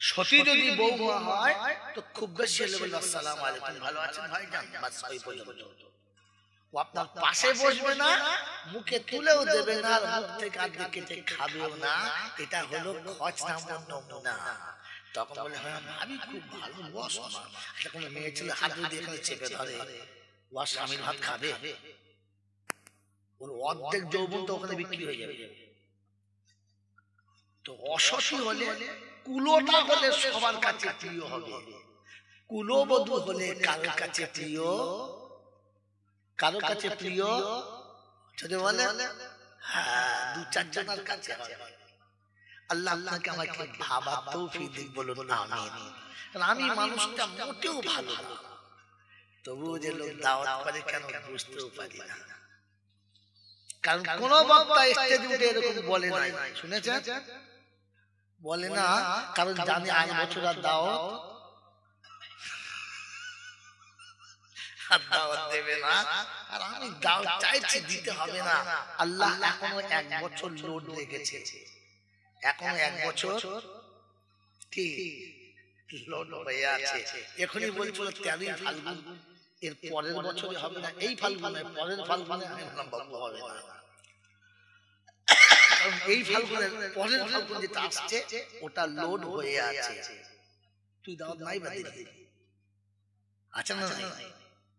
সতী যদি বউ হয় তো খুব বেশি আসসালামু আলাইকুম ভালো আছেন ভাইজান, বাস ওই পর্যন্ত। ও আপনার পাশে বসবে না, মুখে তুলেও দেবে না, আর মুখ থেকে আর কেটে খাবেও না। এটা হলো খচ নাম্বার নমুনা। তখন বলে হ্যাঁ ভাবি খুব ভালো বস। একটা কোনো মেয়ে ছেলে হাত দিয়ে এখানে চেপে ধরে ও স্বামীর ভাত খাবে, ওর অর্ধেক যৌবন তো ওখানে বিক্রি হয়ে যাবে। তো অসতী হলে কুলোটা হলে সবার কাছে প্রিয় হবে, কুলবধূ হলে কারোর কাছে প্রিয়, কারোর কাছে প্রিয় যদি বলে হ্যাঁ দু চারজনের কাছে হবে। আল্লাহ আপনাকে আমাকে ভাবার তৌফিক দিক বলুন আমিন। আমি মানুষটা মোটেও ভালো না, তবুও যে লোক দাওয়াত করে কেন বুঝতেও পারি না। কারণ কোন বক্তা স্টেজে উঠে এরকম বলে নাই, শুনেছেন? বলে না, কারণ জানি 8 বছর আর দাওয়াত দেবে না, আর আমি দাওয়াত চাইছি দিতে হবে না। আল্লাহ এখনো 1 বছর লোড রেখেছে, এখনো 1 বছর কি লোড হয়ে আছে। এখনই বলছিল 13 ফাল্গুন, এর পরের বছরে হবে না, এই ফাল্গুনে পরের ফাল্গুনে আমি বললাম বন্ধ হবে না। এই ফাল্গুনের পরের ফাল্গুন যেটা আসছে ওটা লোড হয়ে আছে। তুই দাওয়াত নাই বা দিবি? আচ্ছা না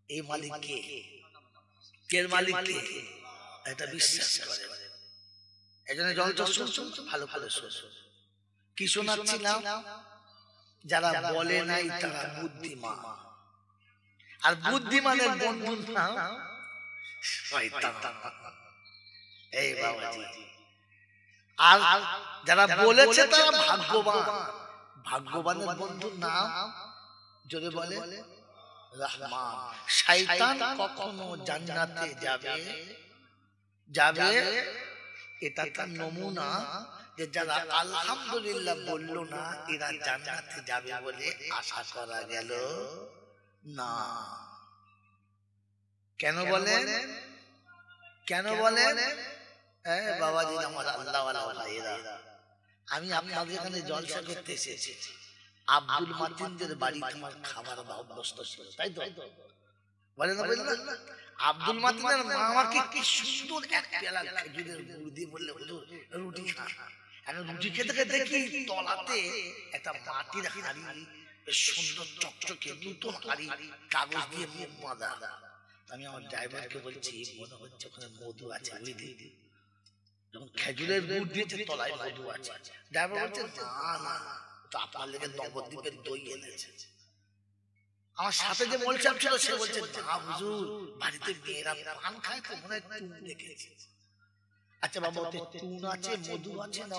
এই মালিক কে? এর মালিক কে? এটা বিশ্বাস করে। এজন্য জল শুনছো ভালো ভালো শুনছো। কি শোনাচ্ছিলাম? যারা বলে নাই তারা বুদ্ধিমান, আর বুদ্ধিমানের বন্ধুর নাম শয়তান। এই বাবাজি, আর যারা বলেছে তারা ভাগ্যবান, ভাগ্যবানের বন্ধুর নাম যদি বলে রহমান। শয়তান কখনো জান্নাতে যাবে যাবে এটা তার নমুনা, যে যারা আলহামদুলিল্লাহ বলল না এরা জান্নাতে যাবে বলে আশা করা গেল না। কেন বলেন? কেন বলেন? বাবাজি আমার আল্লাহ ওয়ালা ভাইরা, আমি আপনাদের এখানে জলসা করতে এসেছি। আব্দুল মাতিনদের বাড়ি তোমার খাবার অভ্যস্ত ছিল, তাই তো? বলে না বললেন? আব্দুল মাতিনের মা আমাকে কি সুন্দর এক পেয়ালা খেজুরের গুড় দিয়ে বললে হুজুর রুটি খা। এখন রুটি খেতে খেতে দেখি তলাতে একটা মাটির হাঁড়ি, বেশ সুন্দর চকচকে নতুন হাঁড়ি, কাগজ দিয়ে মুখ বাঁধা। আমি আমার ড্রাইভারকে বলছি মনে হচ্ছে ওখানে মধু আছে, বুঝলি? যখন খেজুরের গুড় দিয়েছে তলায় মধু আছে। ড্রাইভার বলছে না না, তো আপনার লেগে নবদ্বীপের দই এনেছে। আমার সাথে যে মোল সাহেব ছিল সে বলছে না হুজুর বাড়িতে মেয়েরা পান খায় তো মনে হয় তুন দেখেছি। আচ্ছা বাবা ওতে তুন আছে মধু আছে না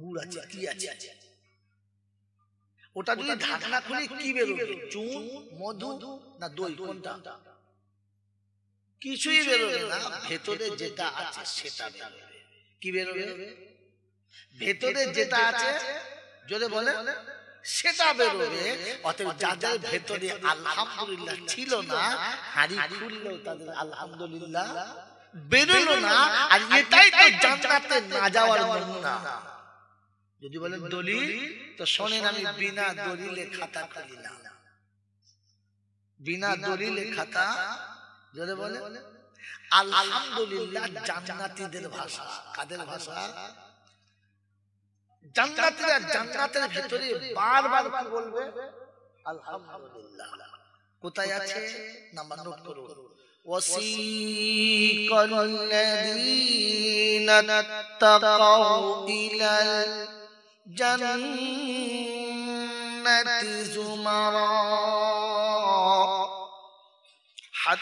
গুড় আছে কি আছে? ওটা যদি ঢাকনা খুলে কি বেরোবে? চুন মধু না দই কোনটা? কিছুই বেরোবে না, ভেতরে যেটা আছে সেটা বেরোবে। কি বেরোবে? ভেতরে যেটা আছে যদি বলে সেটা বেরোবে। অতএব যাদের ভেতরে আলহামদুলিল্লাহ ছিল না, হাড়ি খুললেও তাদের আলহামদুলিল্লাহ বেরোলো না। আর এটাই তো জান্নাতে না যাওয়ার নমুনা। যদি বলেন দলিল তো শোনেন, আমি বিনা দলিলে খাতা খুলি না। বিনা দলিলে খাতা যদি বলে আলহামদুলিল্লাহ জান্নাতীদের ভাষা। কাদের ভাষা? জান্নাতীরা জান্নাতের ভিতরে বারবার কি বলবে? আলহামদুলিল্লাহ। কোথায় আছে? নাম্বার নোট করুন। ওয়াসিকাল্লাযীনা তাকাউ ইলাল জান্নাতি যুমারা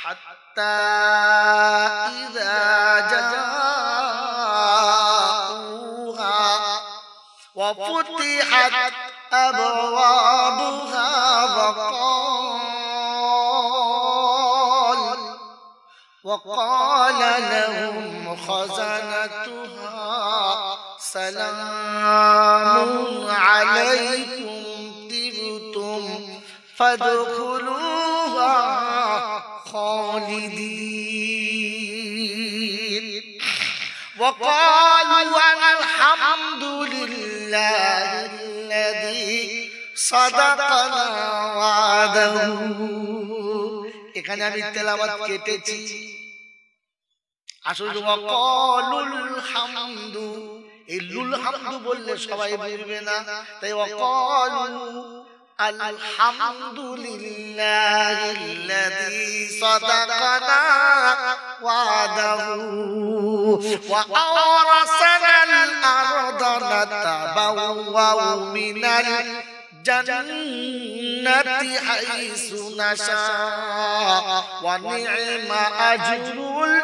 হাত্তা ইযা জাউহা ওয়া ফুতিহাত আবওয়াবুহা وقال لهم خزنتها سلام عليكم طبتم فادخلوها خالدين وقالوا الحمد لله الذي صدقنا وعده। এখানে আমি তেলাওয়াত কেটেছি। আসলে ওয়াকালুল হামদু, এই লুল হামদু বললে সবাই বুঝবে না, তাই ওয়াকালু আলহামদুলিল্লাহিল্লাযী সাদাকানা ওয়াদাহু ওয়া আওরাসানাল আরদা নাতাবাওয়াউ মিনাল জান্নাতি হাইসু নাশা ওয়া নি'মা আজরুল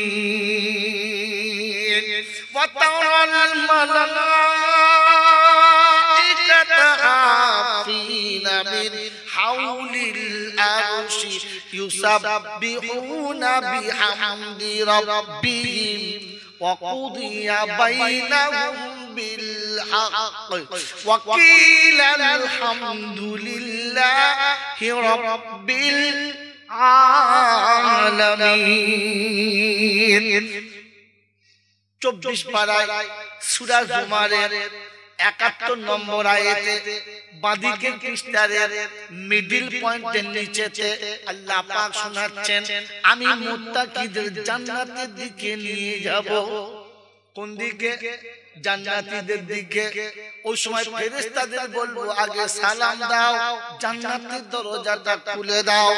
আমিলিন ওয়া তারাল মালাইকাতা হাফিনা মিন হাওলিল আরশি ইউসাব্বিহুনা বিহামদি রাব্বিহিম ওয়া কুদিয়া বাইনাহুম بالحق وقيل الحمد لله رب العالمين। 24 পারায় সূরা জুমারের 71 নম্বর আয়াতে বাঁদিকে পৃষ্ঠার মিডল পয়েন্টের নিচেতে আল্লাহ পাক শোনাচ্ছেন, আমি মুত্তাকিদের জান্নাতের দিকে নিয়ে যাব। কোন দিকে? জান্নাতীদের দিকে। ওই সময় ফেরেশতাদের বলবো আগে সালাম দাও, জান্নাতের দরজাটা খুলে দাও,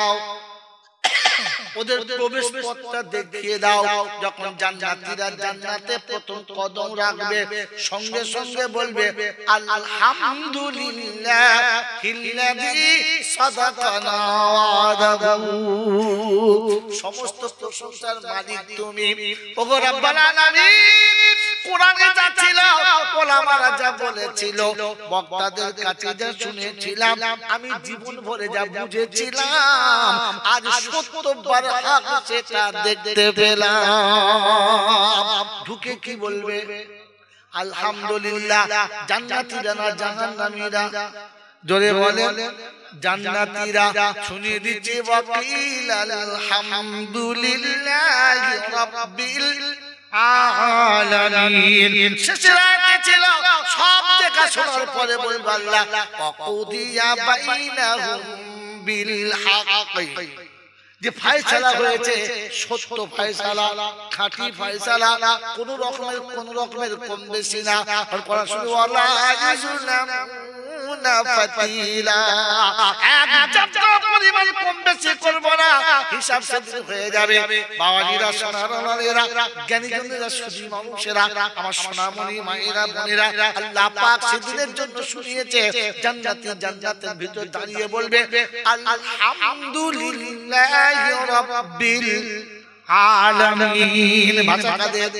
ওদের প্রবেশ পথটা দেখিয়ে দাও। যখন জান্নাতীরা জান্নাতে প্রথম কদম রাখবে সঙ্গে সঙ্গে বলবে আলহামদুলিল্লাহিল্লাযী সাদাকানা ওয়াদাহু। সমস্ত প্রশংসার মালিক তুমি, ওগো রব্বুল আলামিন। কোরআনে যা ছিল, ওলামারা যা বলেছিল, বক্তাদের কাছে যা শুনেছিলাম, আমি জীবন ভরে যা বুঝেছিলাম, আজ সত্যবার হক সেটা দেখতে পেলাম। ঢুকে কি বলবে? আলহামদুলিল্লাহ। জান্নাতীরা না জাহান্নামীরা? জোরে বলেন। জান্নাতীরা। শুনিয়ে দিচ্ছি ওয়াকিল আলহামদুলিল্লাহি রাব্বিল আলামিন। শেষের আয়াতে ছিল সব দেখা শোনার পরে বলবে আল্লাহ ওয়াকুদিয়া বাইনাহুম বিল হক, যে ফয়সালা হয়েছে সত্য ফয়সালা, খাঁটি ফয়সালা, কোন রকমের কম বেশি না। আর কোরআন শুনে ওয়ালা ফাতিলা এক চামচা পরিমাণ কম বেশি করব না হিসাব সেদিন হয়ে যাবে বাবাজিরা সোনারা জ্ঞানীজনেরা সুধী মানুষেরা আমার সোনামণি মায়েরা বোনেরা আল্লাহ পাক সেদিনের জন্য শুনিয়েছে জান্নাতের ভিতর দাঁড়িয়ে বলবে আলহামদুলিল্লাহি রাব্বিল আলামিন ভাষা কাদের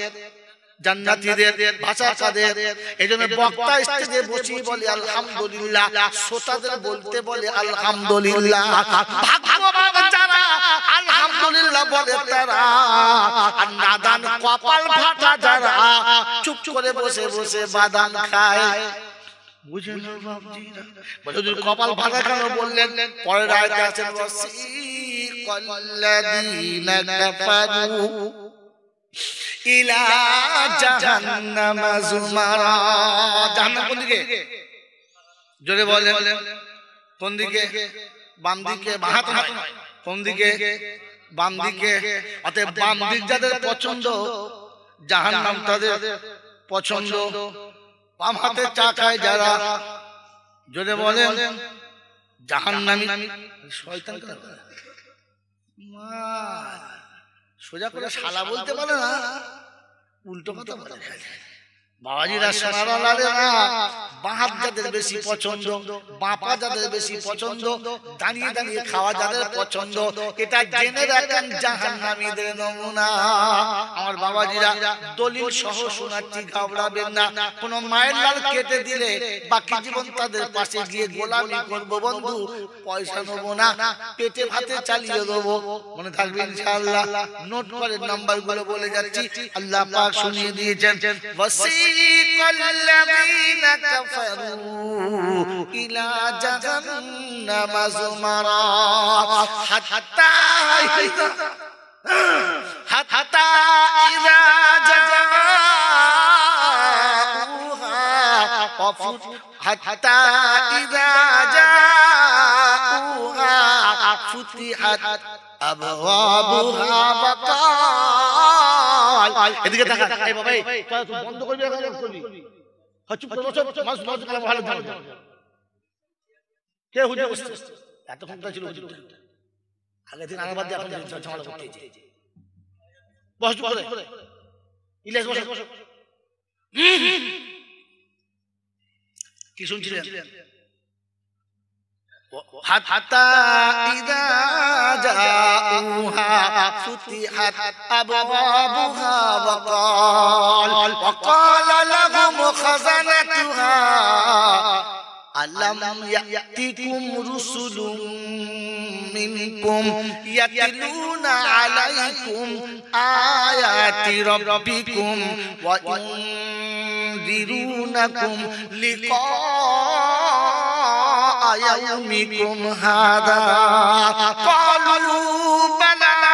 জান্নাতীদের ভাষা কাদের এইজন্য বক্তা স্টেজে বসে বলে আলহামদুলিল্লাহ শ্রোতাদের বলতে বলে আলহামদুলিল্লাহ ভাগ্যবান যারা আলহামদুলিল্লাহ বলে তারা আর নাদান কপাল ফাটা যারা চুপ করে বসে বসে বাদাম খায় বুঝেন বাবজিরা বলে কপাল ফাটা কেন বললেন পরের আয়াতে আছে ওয়াসিকাল্লাযীনা কাফারু ইলা জাহান্নাম যুমারা জাহান্নাম কোন দিকে জোরে বলেন কোন দিকে বাম দিকে বাম হাত নয় কোন দিকে বাম দিকে অতএব বাম দিক যাদের পছন্দ জাহান্নাম তাদের পছন্দ বাম হাতে চা খায় যারা জোরে বলেন জাহান্নামী শয়তান সোজা করে শালা বলতে পারে না উল্টো কথা বলে বাবাজিরা সোনারা বাঁ হাত যাদের বেশি পছন্দ বাঁ পা যাদের বেশি পছন্দ দাঁড়িয়ে দাঁড়িয়ে খাওয়া যাদের পছন্দ এটা জেনে রাখেন জাহান্নামীদের নমুনা আমার বাবাজিরা দলিল সহ শোনাচ্ছি ঘাবড়াবেন না কোন মায়ের লাল কেটে দিলে বাকি জীবন তাদের পাশে গিয়ে গোলামি করব বন্ধু পয়সা নেব না পেটে ভাতে চালিয়ে দেবো মনে থাকবে ইনশাআল্লাহ নোট করে নাম্বার গুলো বলে যাচ্ছি আল্লাহ পাক শুনিয়ে দিয়েছেন الذين كفروا إلى جهنم زمرا حتى إذا جاءوها فتحت أبوابها وقال এদিকে তাকা এই বাবা এই তুই বন্ধ করবি না কেন করবি চুপ করে বসো মাস মাস কালাম ভালো ধান কে হুজুর বসে এত ক্ষমতা ছিল হুজুর আগে দিন আগে বাদ দিয়ে এখন ঝামেলা করতেছে বস চুপ করে ইলিয়াস বসো কি শুনছিলেন حتى إذا جاءوها فتحت أبوابها وقال لهم خزنتها ألم يأتكم رسل منكم يتلون عليكم آيات ربكم وينذرونكم لقاء يومكم هذا قالوا بلى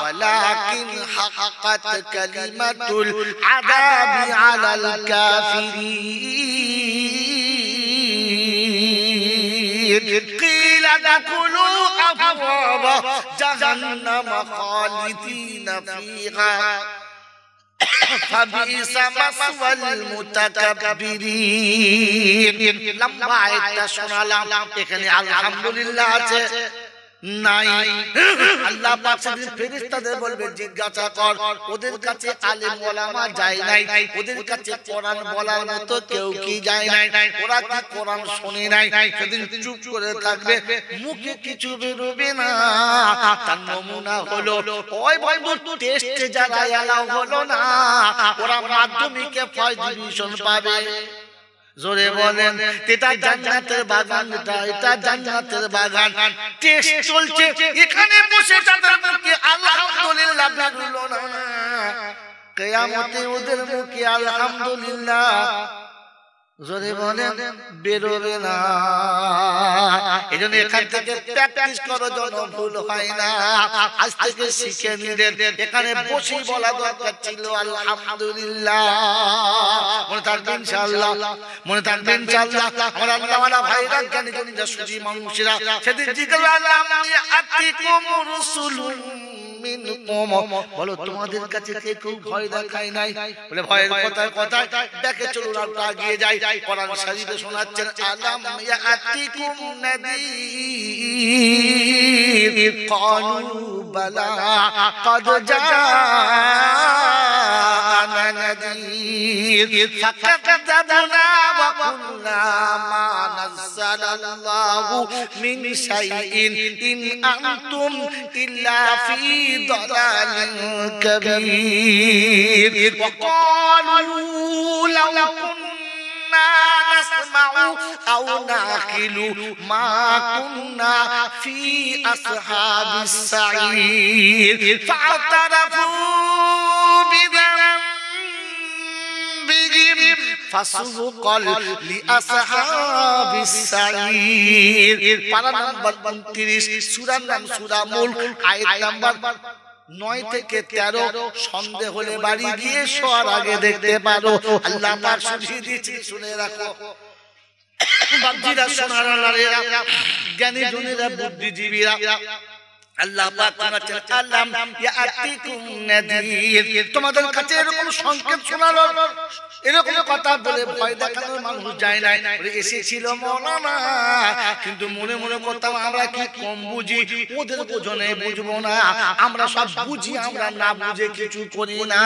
ولكن حقت كلمة العذاب على الكافرين قيل ادخلوا أبواب جهنم خالدين فيها فبئس مثوى المتكبرين লম্বা একটা শোনালাম এখানে আলহামদুলিল্লাহ আছে নাই আল্লাহ পাক সেদিন ফেরেশতাদের বলবে জিজ্ঞাসা কর ওদের কাছে আলেম ওলামা যায় নাই ওদের কাছে কোরআন বলার মতো কেউ কি যায় নাই ওরা কি কোরআন শুনে নাই সেদিন চুপ করে থাকবে মুখে কিছু বেরোবে না তার নমুনা হলো ওই বন্ধু টেস্টে যারা এলাও হলো না ওরা মাধ্যমিকে ফার্স্ট ডিভিশন পাবে জোরে বলেন এটা জান্নাতের বাগান এটা জান্নাতের বাগান টেস্ট চলছে এখানে বসে তাদের মুখে আলহামদুলিল্লাহ বেরোলো না কিয়ামতে ওদের মুখে আলহামদুলিল্লাহ জোরে বলেন বেরোবে না এজন্য এখান থেকে প্র্যাকটিস করো যেন ভুল হয় না আজ থেকে শিখে নিলেন এখানে বসে বলা দরকার ছিল আলহামদুলিল্লাহ মনে থাকবে ইনশাআল্লাহ মনে থাকবে ইনশাআল্লাহ আমার আল্লাহওয়ালা ভাইরা জ্ঞানী সুধী মানুষেরা সেদিন জিজ্ঞাসা আল্লাহ আতিকুম রুসুলুন মিনকুম বলো তোমাদের কাছে কে কেউ ভয় দেখায় নাই বলে ভয়ের কথা দেখে চলুন আমরা এগিয়ে যাই কোরআন শরীফে শোনাচ্ছেন আলাম ইয়াতিকুম নাযীর ক্বালু বালা قد جاءنا نذير فكذبنا وقلنا ما نزل الله من شيء إن أنتم إلا في ضلال كبير وقالوا لو كنا نسمع أو نعقل ما كنا في أصحاب السعير فاعترفوا بذنبهم فسحقا لأصحاب السعير পারা নাম্বার 29 সূরার নাম সূরা মুলক আয়াত নাম্বার 9 থেকে 13 সন্দেহ হলে বাড়ি গিয়ে শোয়ার আগে দেখতে পারো আল্লাহ পাক শুনিয়ে দিয়েছে শুনে রাখো বাপজিরা সোনারারা জ্ঞানী জনেরা বুদ্ধিজীবীরা আল্লাহ পাক বলেছেন আলাম ইয়াতিকুম নাযীর তোমাদের কাছে এরকম সংকেত শোনালো এরকম কথা বলে ভয় দেখানোর মানুষ যায় না বলে এসেছিল মাওলানা কিন্তু মনে মনে করতাম আমরা কি কম বুঝি ওদের বোঝনে বুঝবো না আমরা সব বুঝি আমরা না বুঝে কিছু করি না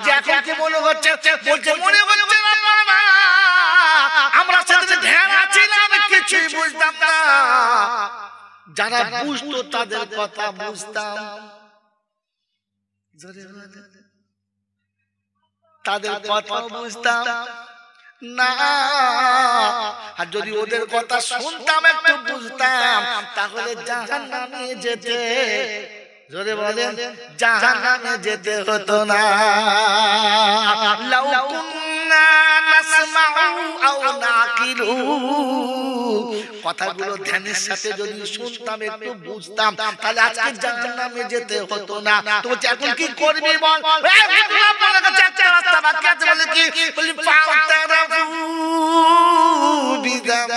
যে এখন কি মনে হচ্ছে বলছে মনে হচ্ছে না মাওলানা আমরা সেদিন ধ্যান ছিলাম কিছুই বুঝতাম না যারা বুঝতো তাদের কথা বুঝতাম তাদের কথা বুঝতাম না আর যদি ওদের কথা শুনতাম একটু বুঝতাম তাহলে জাহান্নামে যেতে জোরে বলেন জাহান্নামে যেতে হতো না লাউ কুন্না নাসমাউ আও নাকিলু কথাগুলো ধ্যানের সাথে যদি শুনতাম একটু বুঝতাম তাহলে আজকে জাহান্নামে যেতে হতো না তো এখন কি করবি বল আপনার কাছে একটা রাস্তা বাকি আছে বলে কি বলি ফাতারাফু বিদাম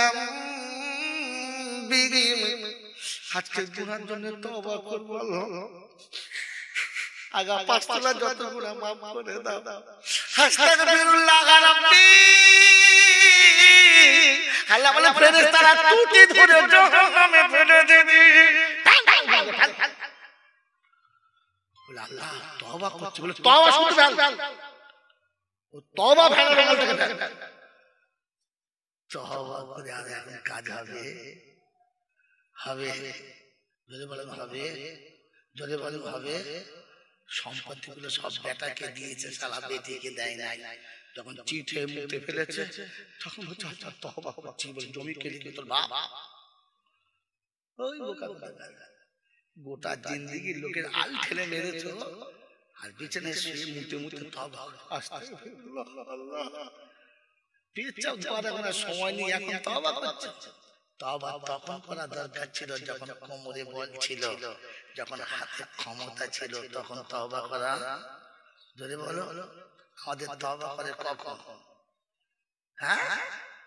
বিগিম আজকে গুনার জন্য তওবা করব আল্লাহ আগা পাঁচতলা যত গুনাহ মাফ করে দাও আস্তাগফিরুল্লাহ রাব্বি আল্লাহ বলে ফেরেশতারা টুটি ধরে জাহান্নামে ফেলে দেবে বলে আল্লাহ তওবা করছে বলে তওবা শুনতে ফেল ও তওবা ফেলে থেকে ফেল তওবা করে আর এখন কাজ হবে হবে যদি বলেন হবে যদি বলেন হবে সম্পত্তিগুলো সব বেটাকে দিয়েছে শালা বেটিকে দেয় নাই যখন চিঠে মুখে ফেলেছে তখন বলছে আচ্ছা তওবা করছি বলে জমি কে লিখে তোর বাপ ওই বোকা গোটা জিন্দেগি লোকের আল ঠেলে মেরেছো আর বিছানায় শুয়ে মুতে মুতে তওবা আস্তাগফিরুল্লাহ আল্লাহ পেছাও পড়া কোনো সময় নেই এখন তওবা করছে তওবা তখন করা দরকার ছিল যখন কোমরে বল ছিল যখন হাতে ক্ষমতা ছিল তখন তওবা করা যদি বলো আমাদের তওবা করে কখন হ্যাঁ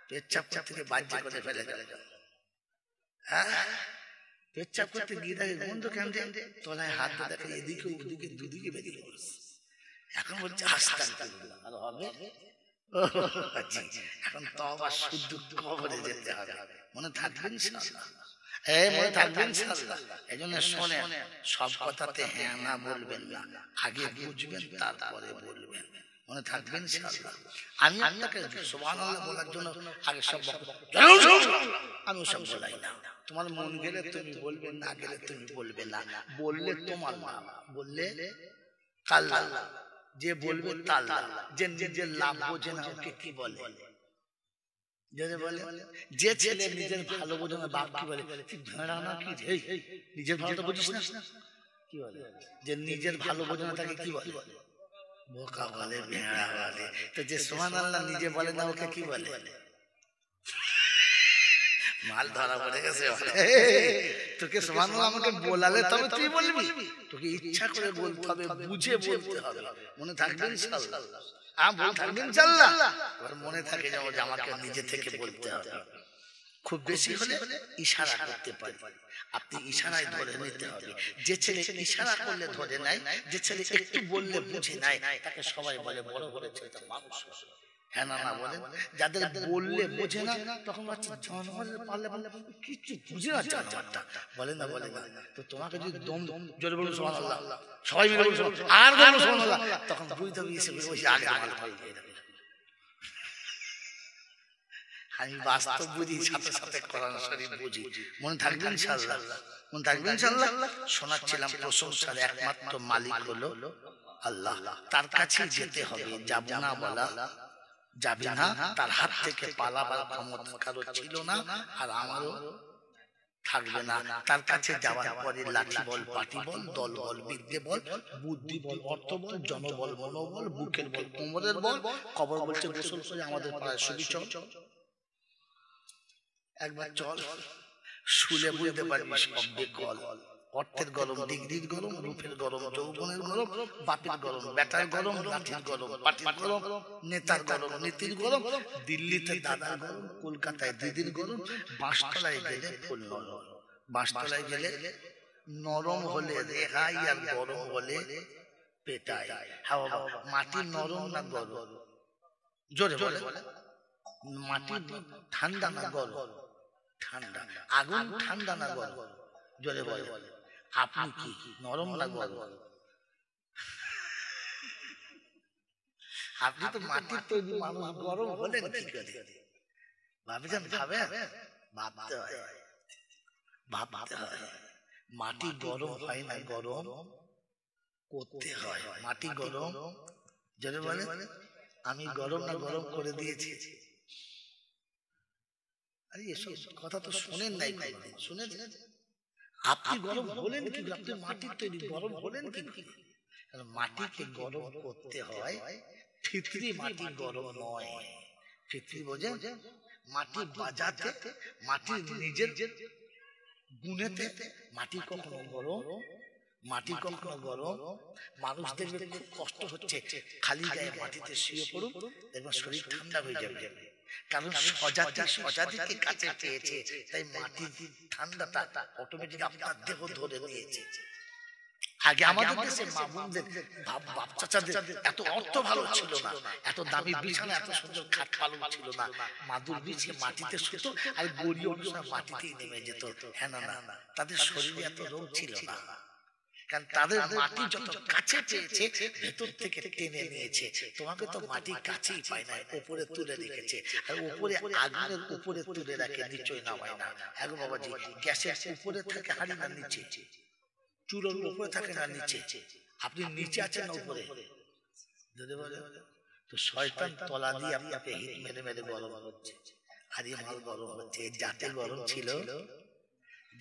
পেচ্ছাপ থেকে বাজ্যে করে ফেলে গেল হ্যাঁ পেচ্ছাপ করতে গিয়ে দেখে গন্ধ কেন তলায় হাত দেখে এদিকে ওদিকে দুদিকে বেরিয়ে পড়ছে এখন বলছে আস্তাগফিরুল্লাহ আর হবে এখন তওবা শুদ্ধ কবরে যেতে হবে মনে থাকবেন ইনশাআল্লাহ মনে থাকবেন ইনশাআল্লাহ এইজন্য শুনে সব কথাতে হ্যাঁ না বলবেন না আগে বুঝবেন তারপরে বলবেন মনে থাকবেন ইনশাআল্লাহ আমি আপনাকে সুবহানাল্লাহ বলার জন্য আগে সব আমি সব বলাই না তোমার মন গেলে তুমি বলবে না গেলে তুমি বলবে না বললে তোমার না বললে কাল্লা যে বলবে তাল্লা যে নিজের লাভ বোঝে না ওকে কি বলে যে ছেলে নিজের ভালো বোঝে না বাপ কি বলে ভেড়া না কি নিজের ভালো তো বুঝিস না কি বলে যে নিজের ভালো বোঝে না তাকে কি বলে বোকা বলে ভেড়া বলে তো যে সুবহানাল্লাহ নিজে বলে না ওকে কি বলে মাল ধরা পড়ে গেছে তোকে সুবহানাল্লাহ আমাকে বলালে তবে তুই বলবি তোকে ইচ্ছা করে বলতে হবে বুঝে বলতে হবে মনে থাকবে ইনশাআল্লাহ মনে থাকে যে আমাকে নিজে থেকে বলতে হবে খুব বেশি হলে ইশারা করতে পারি, আপনি ইশারায় ধরে নিতে হবে। যে ছেলে ইশারা করলে ধরে নেয়, যে ছেলে একটু বললে বুঝে নেয়, তাকে সবাই বলে বড় বড় ছেলেটা মানুষ। হ্যাঁ না না বলেন? যাদের বললে বোঝে না, তখন জানোয়ারের পারলে কিছু বুঝে না জানোয়ারটা, বলে না বলে না। তো তোমাকে যদি দম জোরে বলুন সুবহানাল্লাহ, সবাই মিলে বলুন আর বলুন সুবহানাল্লাহ, তখন বুঝতে হবে এসে বসে আগে আগে আমি বাস্তব বুঝি, সাথে সাথে কোরআন শরীফ বুঝি। মনে থাকবে ইনশাআল্লাহ, মনে থাকবে ইনশাআল্লাহ। শোনাচ্ছিলাম প্রশংসার একমাত্র মালিক হলো আল্লাহ, তার কাছে যেতে হবে। যাব না বলা যাবে না, তার হাত থেকে পালাবার ক্ষমতা কারো ছিল না, আর আমারও থাকবে না। তার কাছে যাওয়ার পরে লাঠি বল, পাটি বল, দল বল, বিদ্যে বল, বুদ্ধি বল, অর্থ বল, জনবল, মনোবল, বুকের বল, কোমরের বল। খবর বলছে গোসল করে আমাদের পাড়ায় শুবি, চল একবার চল, শুলে বুঝতে পারবি শব্দের গল। অর্থের গরম, ডিগ্রির গরম, রূপের গরম, যৌবনের গরম, বাপের গরম, বেটার গরম, লাঠির গরম, পাটির গরম, নেতার গরম, নীতির গরম, দিল্লিতে দাদার গরম, কলকাতায় দিদির গরম, বাঁশতলায় গেলে ফুল নরম। বাঁশতলায় গেলে নরম হলে রেহাই, আর গরম হলে পেটাই। হ্যাঁ বাবা, মাটি নরম না গরম? জোরে বলে। মাটি ঠান্ডা না গরম? ঠান্ডা। আগুন ঠান্ডা না গরম? জোরে বলে। আপনি কি নরম না গরম? আপনি তো মাটির তৈরি মানুষ, গরম হলেন কি করে? ভাবেন ভাবে, ভাবতে হয়, ভাবতে হয়। মাটি গরম হয় না, গরম করতে হয়। মাটি গরম, জোরে বলে। আমি গরম না গরম করে দিয়েছি? আরে এসব কথা তো শোনেন নাই, শুনেন? আপনি গরম হলেন কি? আপনি মাটির তৈরি, গরম হলেন কি? মাটিকে গরম করতে হয়। ফিতরি মাটি গরম নয়। ফিতরি বোঝেন? মাটি বাজাতে, মাটির নিজের গুণেতে মাটি কখনো গরম, মাটি কখনো গরম। মানুষ দেখবে খুব কষ্ট হচ্ছে, খালি গায়ে মাটিতে শুয়ে পড়ুন, দেখবেন শরীর ঠান্ডা হয়ে যাবে। কারণ সজাতিকে কাছে পেয়েছে, তাই মাটির ঠান্ডাটা অটোমেটিক আপনার দেহ ধরে নিয়েছে। আগে আমাদের দেশে মা বোনদের, বাপ চাচাদের এত অর্থ ভালো ছিল না, এত দামি বিছানা, এত সুন্দর খাট পালন ছিল না। মাদুর বিছিয়ে মাটিতে শুতো, আর গড়িয়ে অনুসার মাটিতেই নেমে যেত। হ্যাঁ না না, তাদের শরীরে এত রোগ ছিল না, কারণ তাদের মাটি যত কাছে পেয়েছে, ভেতর থেকে টেনে নিয়েছে। তোমাকে তো মাটি কাছেই পায় না, উপরে তুলে রেখেছে। আর উপরে আগুনের উপরে তুলে রাখে, নিচে নামায় না। এখন বাবাজি, গ্যাসের উপরে থাকে হাড়ি না নিচে? চুলোর উপরে থাকে না নিচে? আপনি নিচে আছেন না উপরে? তো শয়তান তলা দিয়ে আপনাকে হিট মেরে মেরে গরম হচ্ছে, আর এই মাল গরম হচ্ছে। যাতে গরম ছিল,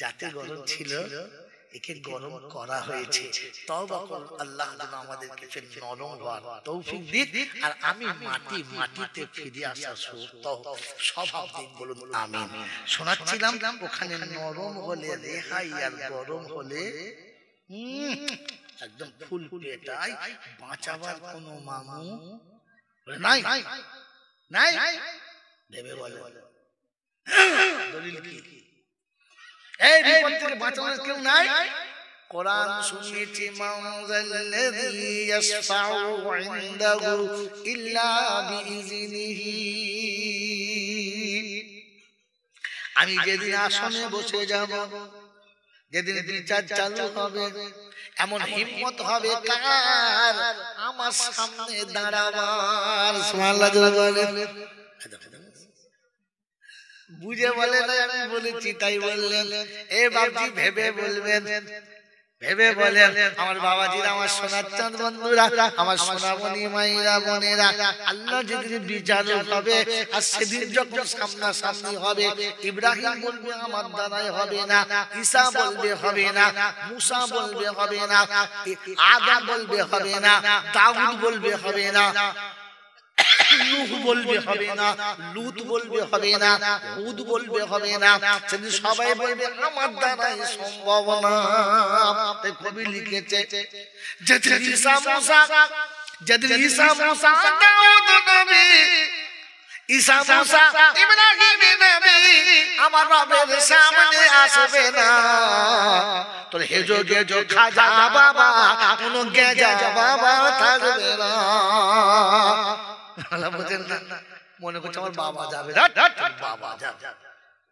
যাতে গরম ছিল, একে গরম করা হয়েছে। তওবা করুন, আল্লাহ যেন আমাদেরকে ফের নরম হওয়ার তৌফিক দিক। আর আমি মাটিতে ফিরে আসার স্বভাব দিন, বলুন আমিন। শোনাচ্ছিলাম ওখানে নরম হলে রেহাই, আর গরম হলে একদম ফুল পেটাই। বাঁচাবার কোনো মামু নাই, নাই ভেবে বলে। দলিল কি? এই বিপদ থেকে বাঁচানোর কেউ নাই। কোরআন শুনিয়েছি, মাউযাল্লাযী ইয়াশফাউ ইনদাহু ইল্লা বিইজনিহি। আমি যেদিন আসনে বসে যাব, যেদিন বিচার চালু হবে, এমন হিম্মত হবে কার আমার সামনে দাঁড়াবার? সুবহানাল্লাহ বলেন। বুঝে বলে না, আমি বলেছি তাই বললেন। এ বাবজি ভেবে বলবেন, ভেবে বলেন। আমার বাবাজিরা, আমার সোনার চাঁদ বন্ধুরা, আমার সোনামণি মায়েরা, বোনেরা, আল্লাহ যেদিন বিচারক হবে, আর সেদিন যখন সামনাসামনি হবে, ইব্রাহিম বলবে আমার দ্বারাই হবে না, ঈসা বলবে হবে না, মুসা বলবে হবে না, আদম বলবে হবে না, দাউদ বলবে হবে না, নূহ বলবে হবে না, লূত বলবে হবে না, হুদ বলবে হবে না। সেদিন সবাই বলবে আমার দ্বারাই সম্ভব না। তাই কবি লিখেছে, যেদিন ঈসা মুসা, যেদিন ঈসা মুসা দাউদ নবী, ঈসা মুসা ইব্রাহিম নবী আমার রবের সামনে আসবে না তোর হেজো গেজো খাজা বাবা কোন গেজা বাবা থাকবে না আল্লাহ বলেন না মনে করছে আমার বাবা যাবে বাবা যাবে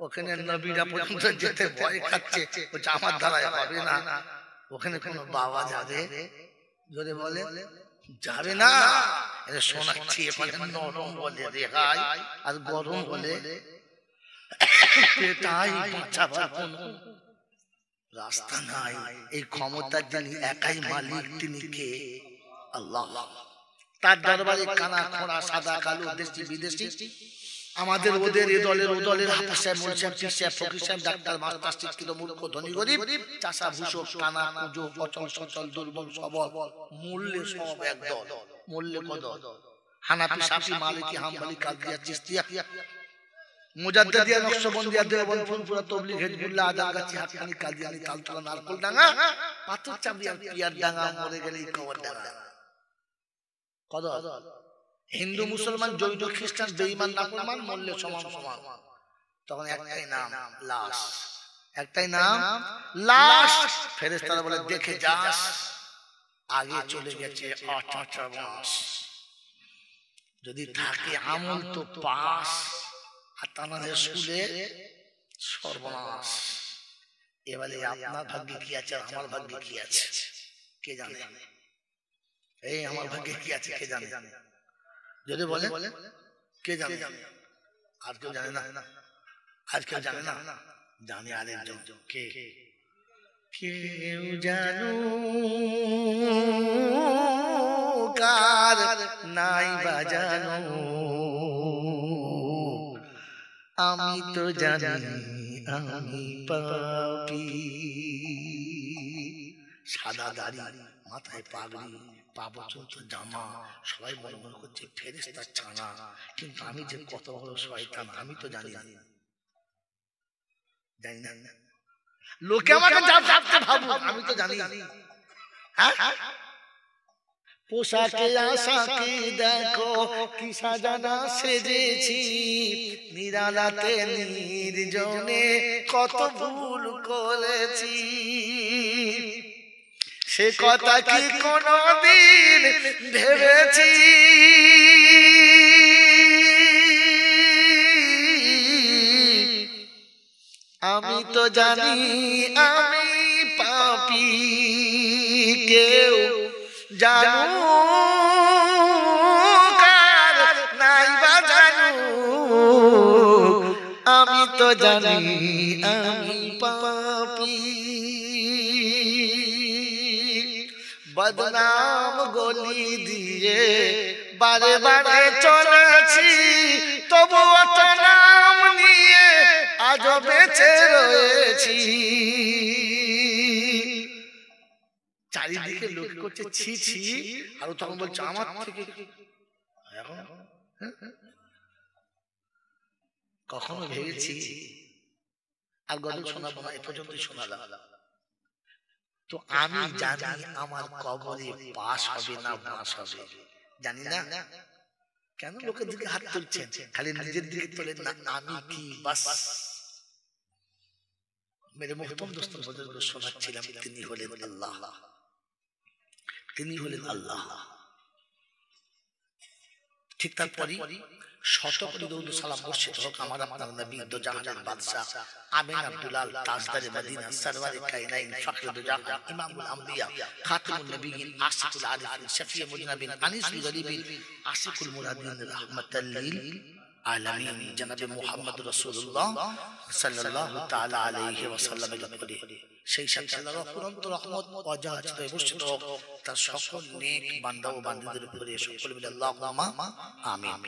ওখানে নবীরা পর্যন্ত যেতে ভয় খাচ্ছে বলছে আমার দ্বারাই হবে না ওখানে কোন বাবা যাবে যদি বলে যাবে না শোনাচ্ছি এখানে নরম বলে রেহাই আর গরম বলে তাই বাঁচাবার কোন রাস্তা নাই এই ক্ষমতার যিনি একাই মালিক তিনি কে আল্লাহ তার দরবারে কানা খোঁড়া সাদা কালো দেশি বিদেশি আমাদের ওদের এ দলের ও দলের হাফেজ সাহেব মোল সাহেব পীর সাহেব ফকির সাহেব ডাক্তার মাস্টার শিক্ষিত মূর্খ ধনী গরিব চাষা ভূষক কানা কুজো অচল সচল দুর্বল সবল মূল্যে সব এক দল মূল্যে কত হানাফি শাফি মালিকি হাম্বলি কাদিয়া চিশতিয়া মুজাদ্দিদিয়া নকশবন্দিয়া দেওবন্দ ফুলপুরা তবলিগ হিজবুল্লাহ আদালগাছি হাতখানি কাদিয়ানি তালতলা নারকল ডাঙ্গা পাথর চামড়িয়া পিয়ার ডাঙ্গা মরে গেলেই কবর ডাঙ্গা কত হিন্দু মুসলমান জৈন খ্রিস্টান বেঈমান নাফরমান মরলে সমান সমান তখন একটাই নাম লাশ একটাই নাম লাশ ফেরেশতারা বলে দেখে যাস আগে চলে গেছে 18 মাস যদি থাকে আমল তো পাস আর তানাদের শুলে সর্বনাশ এবারে আপনার ভাগ্যে কি আছে আমার ভাগ্যে কি আছে কে জানে এই আমার ভাগ্যে কি আছে কে জানে যদি বলে কে জানে আর কেউ জানে না আর কেউ জানে না জানে আরেকজন কে কেউ জানো কার নাই বাজানো আমি তো জানি আমি পাপী সাদা দাড়ি মাথায় পাগড়ি পা পর্যন্ত জামা সবাই মনে মনে করছে ফেরেশতার ছানা কিন্তু আমি যে কত বড় শয়তান আমি তো জানি না লোকে আমাকে যা ভাবতে ভাবুক আমি তো জানি পোশাকে আশাকে দেখো কি সাজানা সেজেছি নিরালাতে নির্জনে কত ভুল করেছি সে কথা কি কোনদিন ভেবেছি আমি তো জানি আমি পাপী কেউ জানু কার নাই বা জানু আমি তো জানি আমি পাপী বদনাম গলি দিয়ে বারে বারে চলেছি তবু অত নাম নিয়ে আজ বেঁচে রয়েছি চারিদিকে লোক করছে ছি ছি আর তখন বলছে আমার থেকে এখন কখনো ভেবেছি আর গজল শোনাবো না এ পর্যন্ত শোনালাম তো আমি জানি আমার কবরে পাশ হবে না বাস হবে জানি না কেন লোকের দিকে হাত তুলছেন খালি নিজের দিকে তোলেন না আমি কি বাস মেরে মুহতরম দোস্ত বুজুর্গ শোনাচ্ছিলাম তিনি হলেন আল্লাহ তিনি হলেন আল্লাহ ঠিক তারপরই শত কোটি দরুদ সালাম বর্ষিত হোক আমার আপনার নবী দো জাহানের বাদশা আমিন আব্দুল্লাহ তাজদারে মদিনা সরওয়ারে কায়নাইন ফখর দো জাহান ইমামুল আম্বিয়া খাতামুন নবিয়িন আশিকুল আরিফিন শফিউল মুজনাবিন আনিসুল গরিবিন আশিকুল মুরাদিন রাহমাতাল লিল আলামিন জনাবে মুহাম্মদ রাসূলুল্লাহ সাল্লাল্লাহু তাআলা আলাইহি ওয়াসাল্লামের উপরে সেই সাথে আল্লাহর অফুরন্ত রহমত অজাচিত বর্ষিত হোক তার সকল নেক বান্দা ও বান্দীদের উপরে সকল মিলে আল্লাহুম্মা আমিন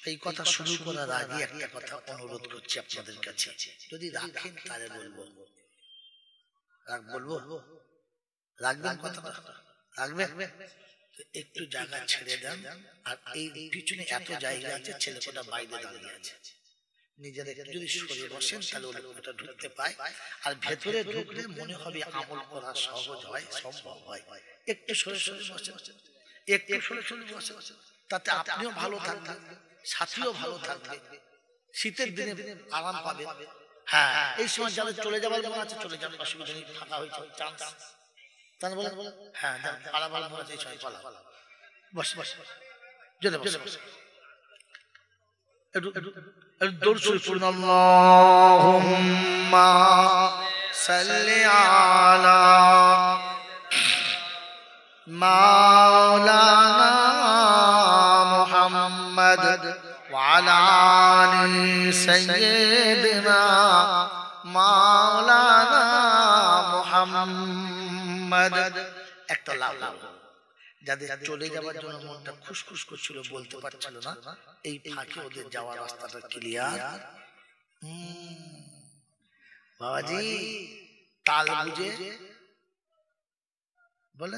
এই কথা শুরু করার আগে একটা কথা অনুরোধ করছি আপনাদের কাছে যদি রাখেন তাহলে বলবো রাখবেন কথাটা রাখবেন একটু জায়গা ছেড়ে দেন আর এই পিছনে এত জায়গা আছে ছেলেটা বাইরে দাঁড়িয়ে আছে নিজের একটু যদি সরে বসেন তাহলে ওটা ঢুকতে পায় আর ভেতরে ঢুকলে মনে হবে আমল করা সহজ হয় সম্ভব হয় একটু সরে সরে বসেন একটু সরে সরে বসেন তাতে আপনিও ভালো থাকবেন সাথীও ভালো থাকবে, শীতের দিনে আরাম পাবে। হ্যাঁ, এই সময় যাদের চলে যাবার মনে আছে চলে যান, অসুবিধা নেই, ফাঁকা হয়েছে চান্স। তাহলে বলে হ্যাঁ পালাবার মনে আছে এই সময় পালা, বস বস জোরে বসে বসে একটু দৌড় শুরু করুন। আল্লাহুম্মা সাল্লি আলা মাওলানা মুহাম্মদ ওয়া আলা আলি সাইয়্যিদিনা মাওলানা মুহাম্মদ। একটা লাভ যাদের চলে যাবার জন্য মনটা খুশখুশ করছিল, বলতে পারছিল না, এই ফাঁকে ওদের যাওয়ার রাস্তাটা ক্লিয়ার। বাবাজি তাল বুঝে বলে,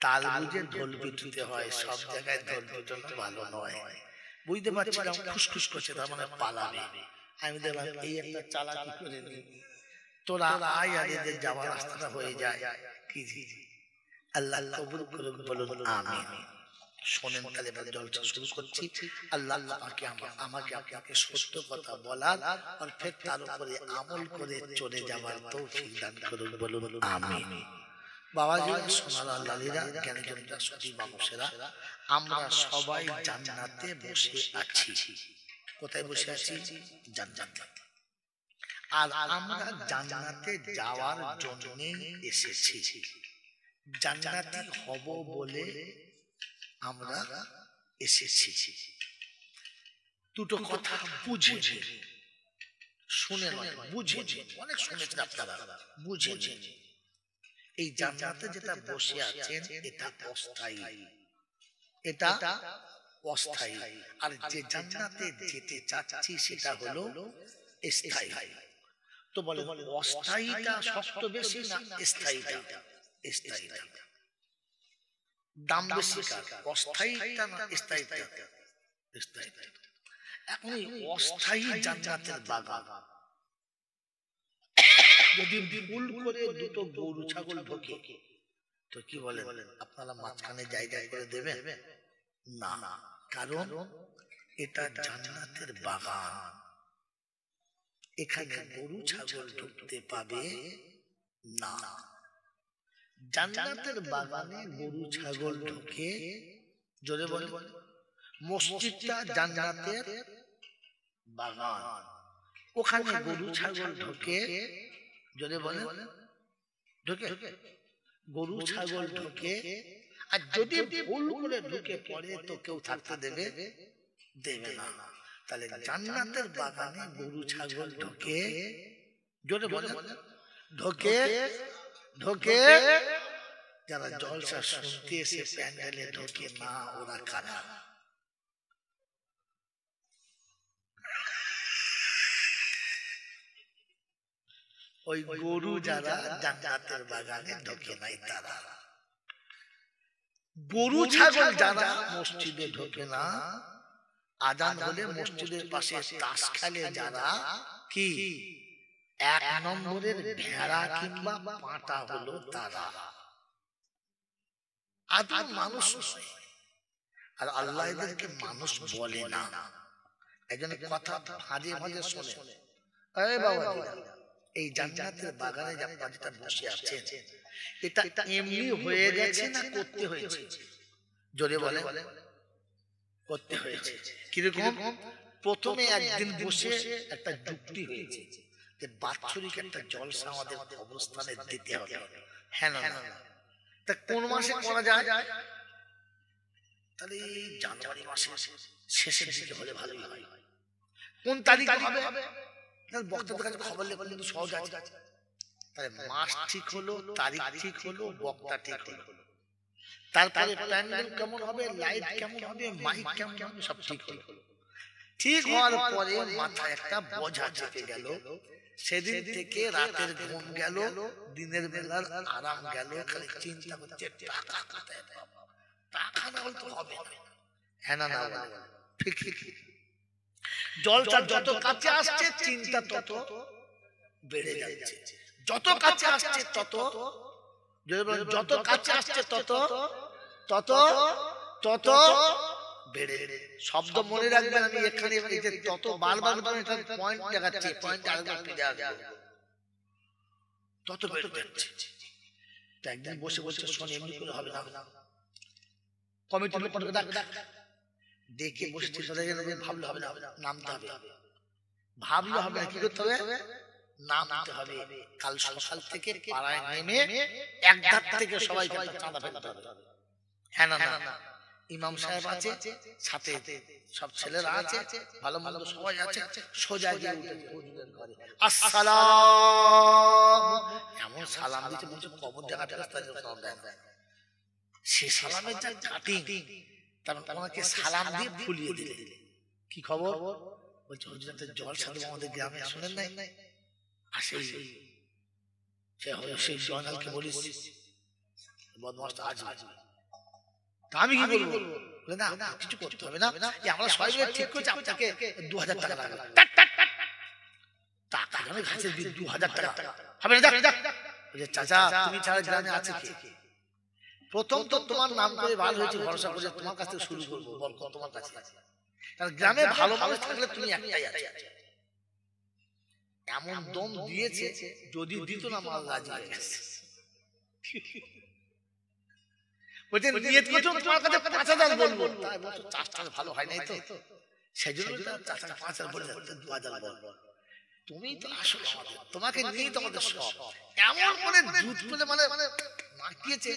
তাল বুঝে ঢোল পিটুতে হয়, সব জায়গায় ঢোল পিটানো ভালো নয়। বুঝতে পারছিলাম খুশখুশ করছে, তার মানে পালাবে। আমি দেখলাম এই একটা চালাকি করে নি, তোরা আয় আর এদের যাওয়ার রাস্তাটা হয়ে যায়। কি আল্লাহ কবুল করুন, বলুন আমিন। শোনেন তাহলে এবার জলসা শুরু করছি। আল্লাহ আমাকে আপনাকে সত্য কথা বলার আর ফের তার উপরে আমল করে চলে যাওয়ার তৌফিক দান করুন, বলুন আমিন। বাবাজি, সোনার লালীরা, জ্ঞানীজনরা, সতী মানুষেরা, আমরা সবাই জান্নাতে বসে আছি। কোথায় বসে আছি? জান্নাতে। আর আমরা জান্নাতে যাওয়ার জন্য এসেছি, জান্নাতি হব বলে আমরা এসেছি। দুটো কথা বুঝে শুনে নয়, বুঝে, অনেক শুনেছেন আপনারা, বুঝে। এই জান্নাতে যেটা বসে আছেন এটা অস্থায়ী, এটা অস্থায়ী। আর যে জান্নাতে যেতে চাচ্ছি সেটা হলো স্থায়ী। তো বলে অস্থায়ীটা শক্ত বেশি না স্থায়ীটা? স্থায়ীটা দাম বেশি কার, অস্থায়ীটা না স্থায়ীটা? স্থায়ীটা। এখন অস্থায়ী জান্নাতের বাগান যদি ভুল করে দুটো গরু ছাগল ঢোকে তো কি বলেন আপনারা মাঝখানে জায়গা করে দেবেন না? কারণ এটা জান্নাতের বাগান, এখানে গরু ছাগল ঢুকতে পাবে না। জান্নাতের বাগানে গরু ছাগল ঢুকে, জোরে বলে, মসজিদটা জান্নাতের বাগান, ওখানে গরু ছাগল ঢুকে, জোরে বলে, ঢুকে গরু ছাগল ঢুকে। আর যদি ভুল করে ঢুকে পড়ে তো কেউ থাকতে দেবে না। তাহলে জান্নাতের বাগানে গরু ছাগল ঢুকে, জোরে বলে, ঢোকে ঢোকে। যারা জলসা শুনতে এসে প্যান্ডেলে ঢোকে না, ওরা কারা? ওই গরু যারা জান্নাতের বাগানে ঢোকে নাই তারা। গরু ছাগল যারা মসজিদে ঢোকে না, আজান হলে মসজিদের পাশে তাস খেলে যারা, কি এক নম্বরের ভেড়া কিংবা পাঁটা হলো তারা। আদম মানুষ নয়, আর আল্লাহ এদেরকে মানুষ বলে না। একজনের কথা মাঝে মাঝে শোনে, এই বাবা এই জান্নাতের বাগানে যেটা বসে আছেন এটা এমনি হয়ে গেছে না করতে হয়েছে? জোরে বলে, করতে হয়েছে। কিরকম? প্রথমে একদিন বসে একটা যুক্তি হয়েছে যে বাৎসরিক একটা জলসা আমাদের অবস্থানে দিতে হবে, হ্যাঁ না? তা কোন মাসে করা যায়? তাহলে জানুয়ারি মাসে শেষের দিকে হলে ভালো হয়। কোন তারিখে হবে? বক্তাদের কাছে খবর লেখা কিন্তু সহজ আছে। তাহলে মাস ঠিক হলো, তারিখ ঠিক হলো, বক্তা ঠিক হলো, তারপরে প্যান্ডেল কেমন হবে, লাইট কেমন হবে, মাইক কেমন হবে, সব ঠিক হলো। ঠিক হওয়ার পরে মাথায় একটা বোঝা চেপে গেল। সেদিন থেকে রাতের ঘুম গেল, দিনের বেলার আরাম গেল, খালি চিন্তা করছে টাকা কোথায় পাবো, টাকা না হলে তো হবে না। হ্যাঁ না? ঠিক। জলটা যত কাছে আসছে চিন্তা তত বেড়ে যাচ্ছে, যত কাছে আসছে তত, যত কাছে আসছে তত তত তত বেড়ে শব্দ মনে রাখবেন। আমি এখানে তত বারবার পয়েন্ট দেখাচ্ছি, পয়েন্ট আরেকবার ফিরে আসবো, তত বেড়ে যাচ্ছে। একদিন বসে বসে শোনে, এমনি করে হবে না, কমিটির লোককে ডাক, ডেকে বসে ভাবলে হবে না, নামতে হবে, ভাবলে হবে না, কি করতে হবে, নামতে হবে। কাল সকাল থেকে পাড়ায় নেমে এক ধার থেকে সবাই চাঁদা ফেলতে হবে। হ্যাঁ না না, ইমাম সাহেব আছে, সাথে সব ছেলেরা আছে, ভালো মন্দ সবাই আছে, সোজা গিয়ে হুজুরের ঘরে আসসালাম, এমন সালাম দিতে বলছে কবর জায়গাটা সালাম দেয়। সে সালামের যা কাটিং, তারপর ওনাকে সালাম দিয়ে ফুলিয়ে দিলে, কি খবর, বলছে হুজুরের জল সাথে আমাদের গ্রামে শুনেন নাই, আসে সেই জয়নালকে বলিস বদমাশটা আসবে। আমি কি বলবো, না কিছু করতে হবে না, আমরা সবাই মিলে ঠিক করছি আপনাকে 2000 টাকা লাগবে। টাকা জানে ঘাসের বীজ 2000 টাকা হবে না, চাচা তুমি ছাড়া গ্রামে আছে কে, প্রথম তো তোমার নাম করে ভালো হয়েছে, ভরসা করে তোমার কাছ থেকে শুরু করবো, বল তোমার কাছে আছে, কারণ গ্রামে ভালো মানুষ থাকলে তুমি একটাই আছে। এমন দম দিয়েছে, যদি দিত না মাল রাজি হয়ে গেছে। ভালো হয় নাই তো, সেই জন্য তুমি তো আসলে তোমাকে নিয়ে তোমাদের সব এমন করে দুধ পেলে মানে মাখিয়েছে,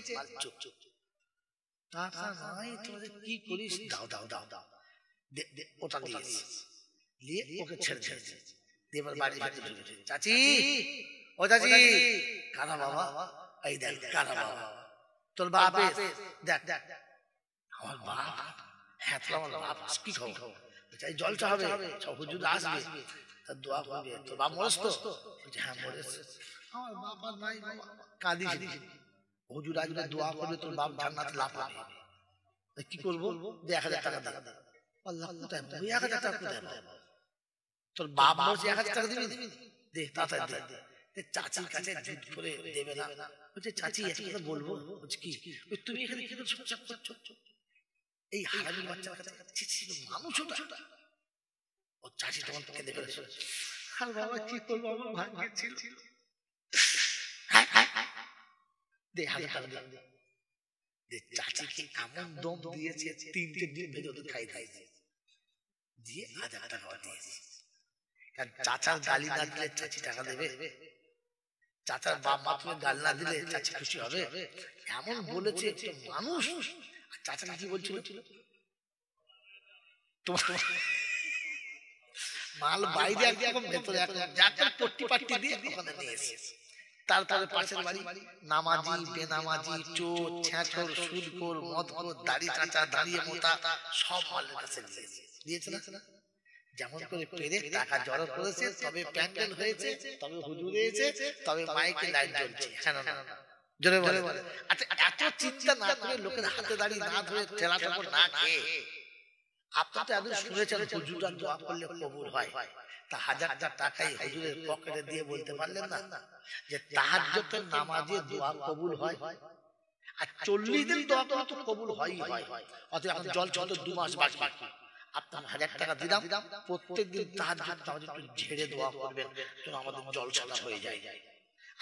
কি করিস, দাও দাও দাও দাও, ওটা দিয়ে ওকে ছেড়ে ছেড়েছে। এবার বাড়ি চাচি, ও চাচি, কারা বাবা, এই দেখ কারা বাবা, তোর বাপ, দেখ দেখ আমার বাপ, হ্যাঁ তোর আমার বাপ, কি খবর, জলটা হবে, সব হুজুর আসবে, তার দোয়া করবে, তোর বাপ মরেস তো, হ্যাঁ মরেস, আমার বাপ আর নাই, কাঁদিস, হুজুর আসবে দোয়া করবে, তোর বাপ জান্নাতে লাভ পাবে। কি করবো, 1000 টাকা দে, আল্লাহ কোথায় 1000 টাকা কোথায়, তোর বাপ বলছে 1000 টাকা দিবি, দে তাড়াতাড়ি দে। চাচির কাছে জিদ করে দেবে না, বলছে চাচি একটা কথা বলবো, বলছে কি, তুমি এখানে কি করছো, এই হারামির বাচ্চার কাছে মানুষ ওটা, ও চাচি তখন কেঁদে ফেলেছে, আর বাবা কি করবো, আমার ভাগ্যে ছিল, দে 1000 টাকা দে। চাচিকে এমন দম দিয়েছে, 3টে ডিম ভেজে ওদের খাইছে, দিয়ে 1000 টাকা দিয়েছে। চাচার গালি না দিলে চাচি টাকা দেবে, চাচার বাপ মা তুমি গালি না দিলে চাচি খুশি হবে, এমন বলেছে মানুষ। চাচাকে কি বলছিল, তোমার মাল বাইরে একরকম ভেতরে একরকম, পট্টি পাট্টি দিয়ে ওখানে নিয়ে এসেছে। তারপরে পাশের বাড়ি নামাজি বেনামাজি চোর ছ্যাঁচর সুদখোর মদখোর দাড়ি চাচা দাঁড়িয়ে মোটা সব মালের কাছে দিয়েছে না, যেমন করে পেরে টাকা জড়ো করেছে, তবে প্যান্ডেল হয়েছে, তবে হুজুর হয়েছে, তবে মাইকে লাইট জ্বলছে। হ্যাঁ না জোরে বলে, আচ্ছা এত চিন্তা না করে, লোকের হাতে দাঁড়িয়ে না ধরে, ঠেলা ঠাকুর না খেয়ে, আপনার তো এত শুনেছেন হুজুররা দোয়া করলে কবুল হয়, তা 1000 টাকাই হুজুরের পকেটে দিয়ে বলতে পারলেন না যে তাহাজ্জুদের নামাজে দোয়া কবুল হয়, আর 40 দিন দোয়া করলে তো কবুল হয়ই হয়। অতএব এখন জল 2 মাস বাকি, আপনার 1000 টাকা দিলাম, প্রত্যেকদিন তাহাজ্জুদ নামাজে একটু ঝেড়ে দোয়া করবেন, যেন আমাদের জলসা হয়ে যায়।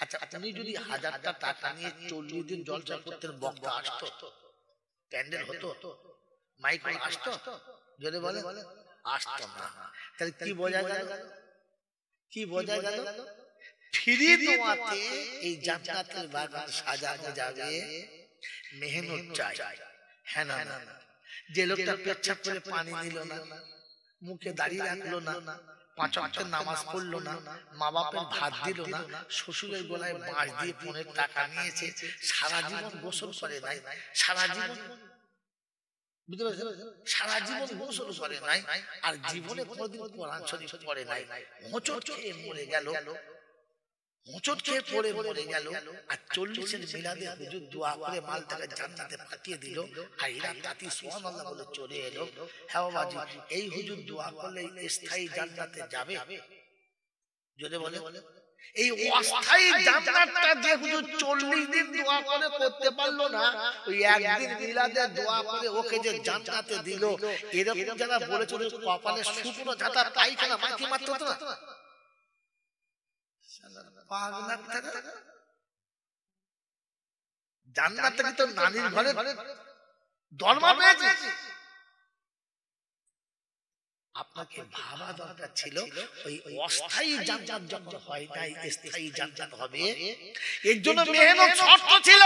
আচ্ছা আপনি যদি 1000 টাকা নিয়ে 40 দিন জলসা করতেন, বক্তা আসতো, প্যান্ডেল হতো, মাইক আসতো, যদি বলে আসতো না, তাহলে কি বোঝা গেল, কি বোঝা গেল, ফ্রি দোয়াতে এই জান্নাতের বাগান সাজানো যাবে, মেহনত চাই। হ্যাঁ না না, যে লোকটা পেচ্ছাপ করে পানি নিল না, মুখে দাঁড়িয়ে রাখলো না, 5 ওয়াক্তের নামাজ পড়লো না, মা বাপের ভাত দিল না, শ্বশুরের গলায় বাঁশ দিয়ে 15 টাকা নিয়েছে, সারা জীবন গোসল করে নাই, সারা জীবন সারা জীবন গোসল করে নাই, আর জীবনে কোনোদিন কোরআন শরীফ পড়ে নাই, হোঁচট খেয়ে মরে গেল, হোঁচট খেয়ে পড়ে মরে গেল, আর 40-এর মিলাদে হুজুর দোয়া করে মালটাকে জান্নাতে পাঠিয়ে দিল, আর এরা তাতি সুবহানাল্লাহ বলে চলে এলো। হ্যাঁ বাবাজি, এই হুজুর দোয়া করলে স্থায়ী জান্নাতে যাবে, যদি বলে এই অস্থায়ী জান্নাতটা যে হুজুর 40 দিন দোয়া করে করতে পারলো না, ওই একদিন মিলাদে দোয়া করে ওকে যে জান্নাতে দিল, এরকম যারা বলেছিল কপালে শুকনো ঝাঁটা পায়খানা মাটি মারতে হতো না, পাগলা কথা। জান্নাতটা কি তোর নানির ঘরে দরমা পেয়েছে? আপনাকে ভাবা দরকার ছিল ওই অস্থায়ী জান্নাত যখন হয় নাই, স্থায়ী জান্নাত হবে, এর জন্য মেহনত শর্ত ছিল।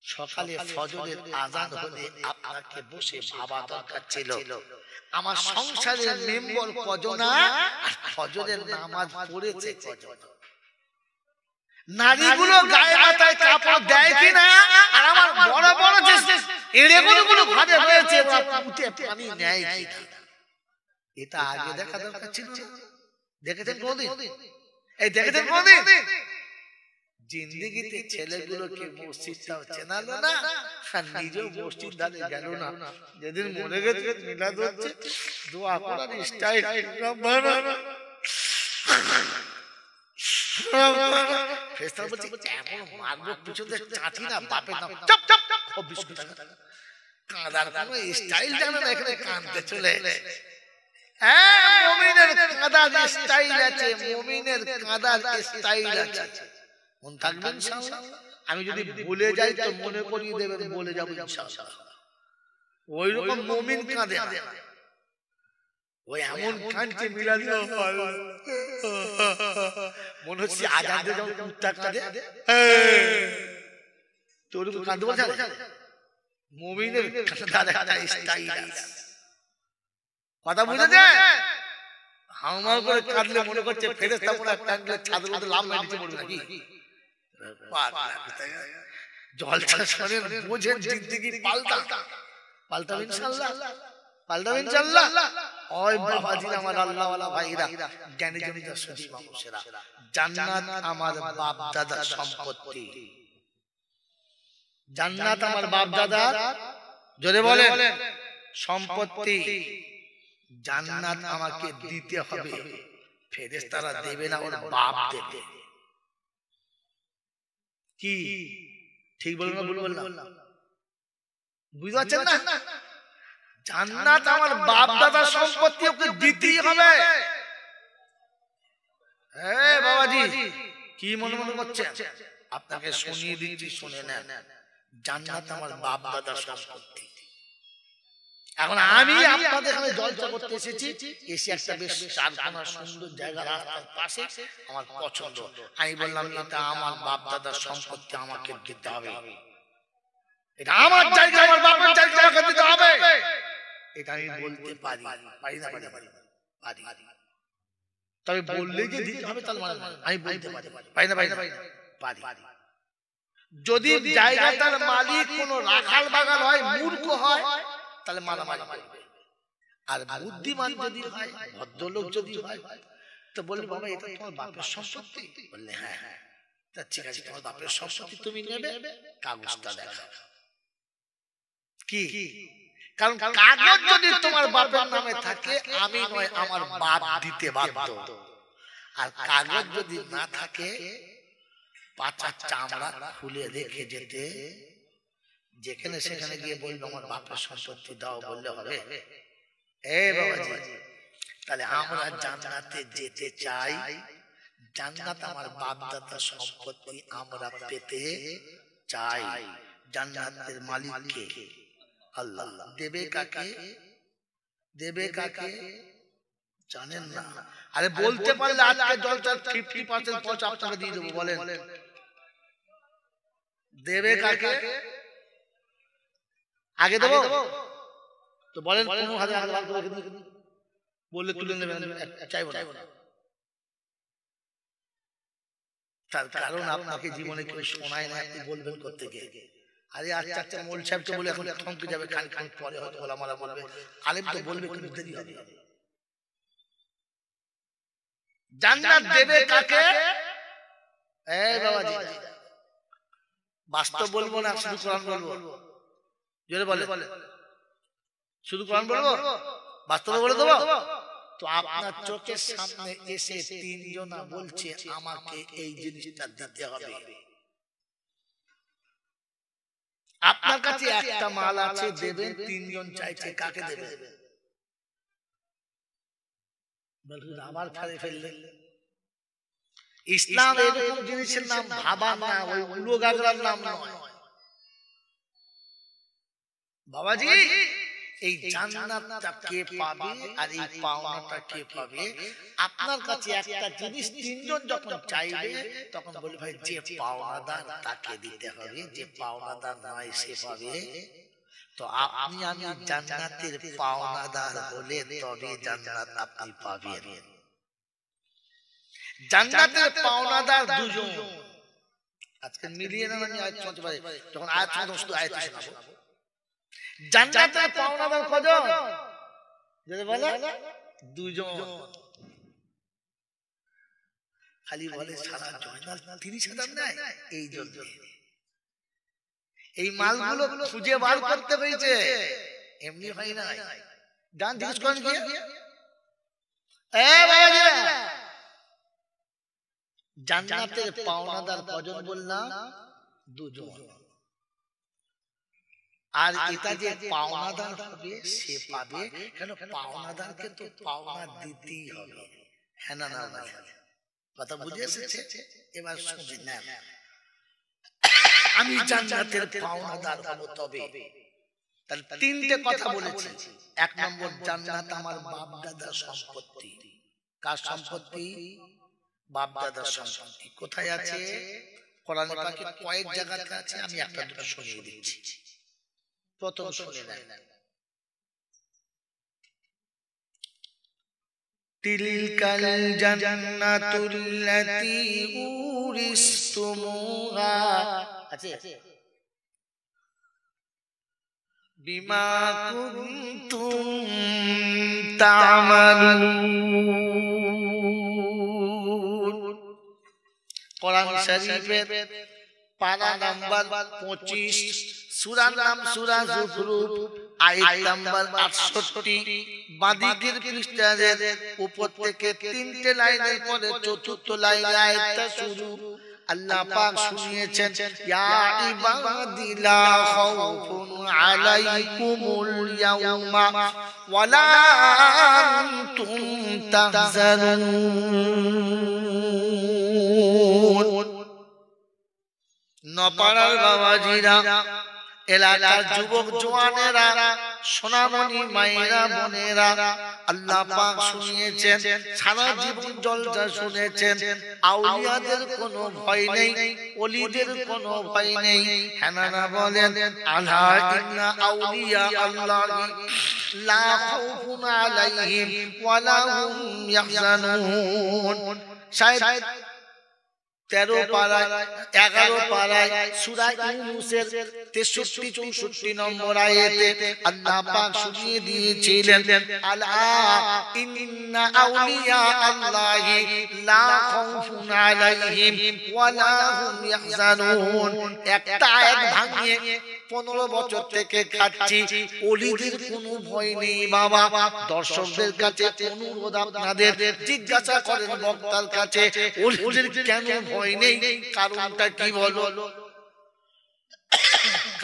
সকালে ফজরের আযান হলে আপনাকে বসে ভাবা দরকার ছিল আমার সংসারের মেম্বার কজন আর ফজরের নামাজ পড়েছে কজন। নারীগুলো গায়ে মাথায় কাপড় দেয় কিনা, আর আমার বড় বড় যে এড়েগুলো ঘরে রয়েছে ওরা পুঁতে পানি নেয় কিনা, এটা আগে দেখা দরকার ছিল। দেখেছেন কোনদিন? এই দেখেছেন কোনদিন জিন্দেগিতে ছেলেগুলোকে মসজিদটাও চেনালো না, আর নিজেও মসজিদ ধারে গেল না। যেদিন মরে গেছে মিলাদ হচ্ছে, দোয়া করার স্টাইল ফেরেশতা বলছে এমন মারবো পিছনে চাচি না বাপের নাম চুপ চুপ চুপ খুব বিস্কুট কাঁদার কোনো স্টাইল জানে না, এখানে কাঁদতে চলে। হ্যাঁ, মুমিনের কাঁদার স্টাইল আছে, মুমিনের কাঁদার স্টাইল আছে। মন থাকবেন ইনশাআল্লাহ। আমি যদি ভুলে যাই তো মনে করিয়ে দেবেন, বলে যাব ইনশাআল্লাহ। ওই রকম মুমিন কাঁদে না, ওই এমন কাঁদছে মিলাদ মনে হচ্ছে আজানে যখন কুত্তা কাঁদে তোর কাঁদতে বলছে। মুমিনের কাঁদার একটা স্টাইল আছে, কথা বুঝেছে? হাউমাউ করে কাঁদলে মনে করছে ফেরেশতা মনে টাঙ্গলে ছাদের মধ্যে লাভ মেরেছে পড়বে নাকি। জলটা শোনেন, বোঝেন, জিন্দেগি পাল্টাবে ইনশাআল্লাহ, পাল্টাবে ইনশাআল্লাহ। ওই বাবাজিরা, আমার আল্লাহওয়ালা ভাইরা, জ্ঞানী জনিত সুধী মানুষেরা, জান্নাত আমার বাপ দাদার সম্পত্তি। জান্নাত আমার বাপ দাদার, জোরে বলেন, সম্পত্তি। জান্নাত আমাকে দিতে হবে, ফেরেশতারা দেবে না, ওর বাপ দেবে। কি ঠিক বললাম না ভুল বললাম? বুঝতে পারছেন না? জান্নাত আমার বাপ দাদার সম্পত্তি, ওকে দিতেই হবে। হ্যাঁ বাবাজি, কি মনে মনে করছেন? আপনাকে শুনিয়ে দিচ্ছি, শুনে নেন। জান্নাত আমার বাপ দাদার সম্পত্তি। এখন আমি আপনাদের এখানে জলসা করতে এসেছি, এসে একটা বেশ চারখানা সুন্দর জায়গা রাস্তার পাশে আমার পছন্দ। আমি বললাম এটা আমার বাপ দাদার সম্পত্তি, আমাকে দিতে হবে। এটা আমার জায়গা, আমার বাপের জায়গা, আমাকে দিতে হবে। এটা আমি বলতে পারি, পারি না? পারি। তবে বললেই যে দিতে হবে তাহলে আমি বলতে পারি, পারি না? পারি। যদি জায়গাটার মালিক কোনো রাখাল বাগান হয়, মূর্খ হয়, তাহলে মারামারি করবে। আর বুদ্ধিমান যদি হয়, ভদ্রলোক যদি হয়, তো বলবে বাবা এটা তোমার বাপের সম্পত্তি। বললে হ্যাঁ, তা ঠিক আছে, তোমার বাপের সম্পত্তি তুমি নেবে, কাগজটা দেখাও। কি? কারণ কাগজ যদি তোমার বাপের নামে থাকে, আমি নয় আমার বাপ দিতে বাধ্য। আর কাগজ যদি না থাকে, পাচার চামড়া খুলে রেখে যেতে, যেখানে সেখানে গিয়ে বলবো আমার বাপের সম্পত্তি দাও, বললে হবে? এ বাবাজি, তাহলে আমরা জান্নাতে যেতে চাই, জান্নাত আমার বাপ দাদার সম্পত্তি আমরা পেতে চাই। জান্নাতের মালিক কে? আল্লাহ। দেবে কাকে? দেবে কাকে জানেন না? আরে বলতে পারলে আজকে জলটার 50% পয়সা আপনাকে দিয়ে দেবো। বলেন দেবে কাকে? আগে দেবো তো বলেন, 15,000 বললে তুলে নেবেন, চাইবো না। তার কারণ আপনাকে জীবনে কেউ শোনায় না, আপনি বলবেন করতে গিয়ে। আরে আচ্ছা মোল সাহেবকে বলে এখন থমকে যাবে, খানিকক্ষণ পরে হয়তো ওলামারা বলবে, আলেম তো বলবে, কিন্তু দেরি হবে। জান্নাত দেবে কাকে? এই বাবাজি, বাস্তব বলবো না, শুধু কোরআন বলবো। জোরে বলে, শুধু কোরআন বলবো, বাস্তবে বলে দেবো? তো আপনার চোখের সামনে এসে তিনজনা বলছে আমাকে এই জিনিসটা দিতে হবে, আপনার কাছে একটা মাল আছে দেবেন, তিনজন চাইছে কাকে দেবেন? আবার ফেলে ফেললেন। ইসলাম এরকম জিনিসের নাম ভাবা না, ওই উলো গাগরার নাম নয় বাবাজি। এই জান্নাতটা কে পাবে আর এই পাওনাটা কে পাবে? আপনার কাছে একটা জিনিস তিনজন যখন চাইবে তখন বলে ভাই যে পাওনাদার তাকে দিতে হবে, যে পাওনাদার নয় সে পাবে। তো আপনি আমি জান্নাতের পাওনাদার হলে তবে জান্নাত আপনি পাবেন। জান্নাতের পাওনাদার দুজন। আজকে মিলিয়ে না আমি আয়াত শুনতে পারি, যখন আয়াত শুনতে শুধু আয়াত শোনাবো। জান্নাতের পাওনাদার কজন? যদি বলে দুজন। খালি বলে সারা জয়নাল 30,000 নেয়, এই জন্য এই মালগুলো খুঁজে বার করতে পেরেছে, এমনি হয় না। ডান জিজ্ঞেস করেন গিয়ে জান্নাতের পাওনাদার কজন বললাম? দুজন। আর এটা যে পাওনাদার হবে সে পাবে, কেন পাওনাদারকে তো পাওনা দিতেই হবে। হ্যাঁ না না না, কথা বুঝে এসেছে? এবার শুনে নেন, আমি জান্নাতের পাওনাদার হব তবে। তাহলে তিনটে কথা বলেছি। এক নম্বর, জান্নাত আমার বাপ দাদার সম্পত্তি। কার সম্পত্তি? বাপ দাদার সম্পত্তি। কোথায় আছে? কোরআনে পাকে কয়েক জায়গাতে আছে, আমি একটা দুটো শুনিয়ে দিচ্ছি। প্রথম শুনে নেন, তিলকাল জান্নাতুল্লাতী উরিসতুমুহা, আছে বিমা কুনতুম তা'মালুন। কোরআন শরীফের পারা নাম্বার 25, সূরার নাম সূরা যুখরুফ, আয়াত নাম্বার 68। বাদিকের পৃষ্ঠার উপর থেকে তিনটে লাইনের পরে চতুর্থ লাইনে আয়াতটা শুরু। আল্লাহ পাক শুনিয়েছেন, ইয়া ইবাদি লা খাউফুন আলাইকুমুল ইয়াউমা ওয়ালা আনতুম তাহজানুন। নপাড়ার বাবাজিরা, এলাকার যুবক জওয়ানেরা, সোনামণি মায়েরা, বোনেরা, আল্লাহ পাক শুনিয়েছেন, সারা জীবন জলসা শুনেছেন। আউলিয়াদের কোনো ভয় নেই, ওলিদের কোনো ভয় নেই। হ্যাঁ না বলেন, আলা ইন্না আউলিয়া আল্লাহি লা খাউফুন আলাইহিম ওয়ালা হুম ইয়াহজানুন। শায়দ 13 পারায় 11 পারায় সূরা ইউনূসের 63-64 নম্বর আয়াতে আল্লাহ পাক শুনিয়ে দিয়েছিলেন, আলা ইন্না আউলিয়া আল্লাহি লা খাউফুন আলাইহিম ওয়ালা হুম ইয়াহজানুন। একটা আয়াত ভাঙিয়ে 15 বছর থেকে খাচ্ছি, ওলিদের কোনো ভয় নেই বাবা। দর্শকদের কাছে অনুরোধ, আপনাদের জিজ্ঞাসা করেন বক্তার কাছে, ওলিদের কেন ভয় নেই? কারণটা কি বলো?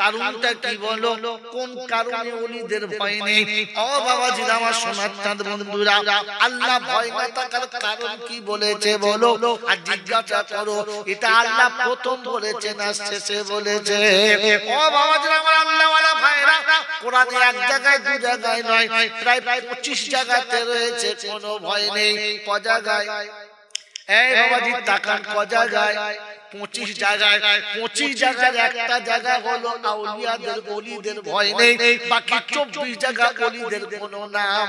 কারণটা কি বলো? কোন কারণে ওলিদের ভয় নেই? ও বাবাজিরা, আমার সোনার চাঁদ বন্ধুরা, আল্লাহ ভয় না থাকার কারণ কি বলেছে বলো? আর জিজ্ঞাসা করো, এটা আল্লাহ প্রথম বলেছে না শেষে বলেছে? ও বাবাজিরা, আমার আল্লাহওয়ালা ভাইরা, কোরআনে এক জায়গায় দু জায়গায় নয়, প্রায় 25 জায়গাতে রয়েছে কোনো ভয় নেই। ক জায়গায়? এই বাবাজি তাকান, ক জায়গায়? 25 জায়গায়। 25 জায়গার একটা জায়গা হলো আউলিয়াদের, ওলিদের ভয় নেই। বাকি 24 জায়গা ওলিদের কোনো নাম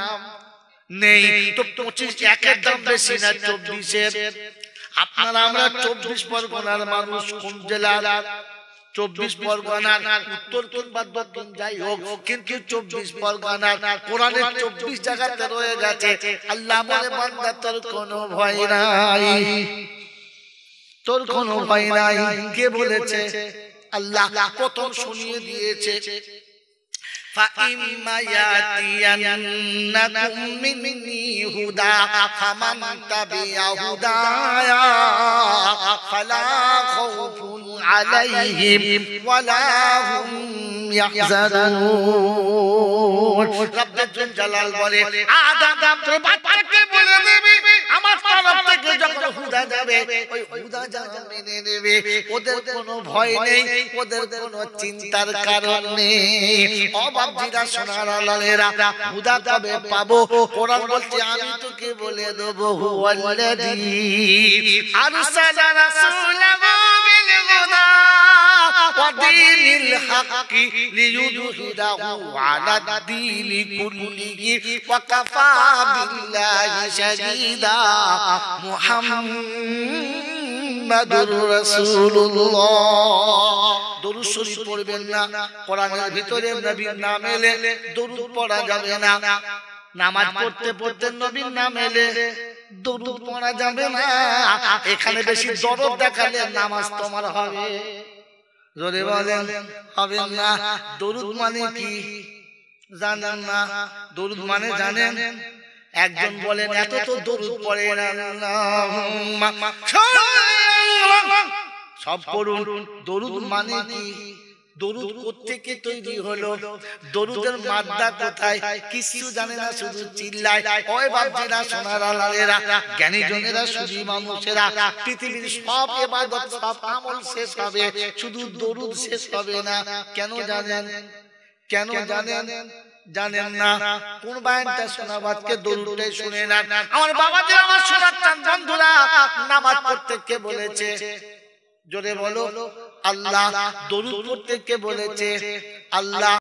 নেই। তো 25 একের দাম বেশি না 24-এর? আপনারা আমরা 24 পরগনার মানুষ, কোন জেলার? 24 পরগনার, উত্তর কিংবা দক্ষিণ যাই হোক, কিন্তু 24 পরগনার কোরআনে 24 জায়গাতে রয়ে গেছে। আল্লাহ বলে, বান্দা তোর কোনো ভয় নাই, তোর কোনো ভয় নাই। কে বলেছে? আল্লাহ প্রথম শুনিয়ে দিয়েছে। فإما يأتينكم مني هدى فمن تبع هدايا فلا خوف عليهم ولا هم يحزنون رب الجلال বলে আদম তোর বাচ্চাকে বলে দিবি আমার তরফ থেকে যখন হুদা যাবে ওই হুদা যারা মেনে নেবে ওদের কোনো ভয় নেই ওদের কোনো চিন্তার কারণ নেই ও বাপজিরা সোনার লালেরা হুদা কবে পাবো কোরআন বলছে আমি তোকে বলে দেব হুয়াল্লাযী আরসালা রাসূলাহু বিল হুদা ওয়া দীনিল হাক্কি লিইয়ুযহিরাহু আলা দ্বীনি কুল্লিহি ওয়া কাফা বিল্লাহি শাহীদা মুহাম্মাদুর রাসূলুল্লাহ দরুদ শরীফ পড়বেন না কোরআনের ভিতরে নবীর নাম এলে দরুদ পড়া যাবে না নামাজ পড়তে পড়তে নবীর নাম এলে দরুদ পড়া যাবে না এখানে বেশি দরদ দেখালে নামাজ তোমার হবে জোরে বলেন হবে না দরুদ মানে কি জানেন না দরুদ মানে জানেন একজন বলেন এত তো দরুদ পড়েন আল্লাহুম্মা সব পড়ুন দরুদ মানে কি দরুদ কোত্থেকে তৈরি হলো দরুদের মাদ্দা কোথায় কিছু জানে না শুধু চিল্লায় ওই বাপজিরা সোনার লালেরা জ্ঞানী জনেরা সুধী মানুষেরা পৃথিবীর সব ইবাদত সব আমল শেষ হবে শুধু দরুদ শেষ হবে না কেন জানেন জানেন না কোন বায়ানটা শোনাবাদকে দরুদটাই শুনে না আমার বাবাদের আমার সোনার চাঁদ বন্ধুরা নামাজ পড়তে কে বলেছে জোরে বলো আল্লাহ দরুদ পড়তে কে বলেছে আল্লাহ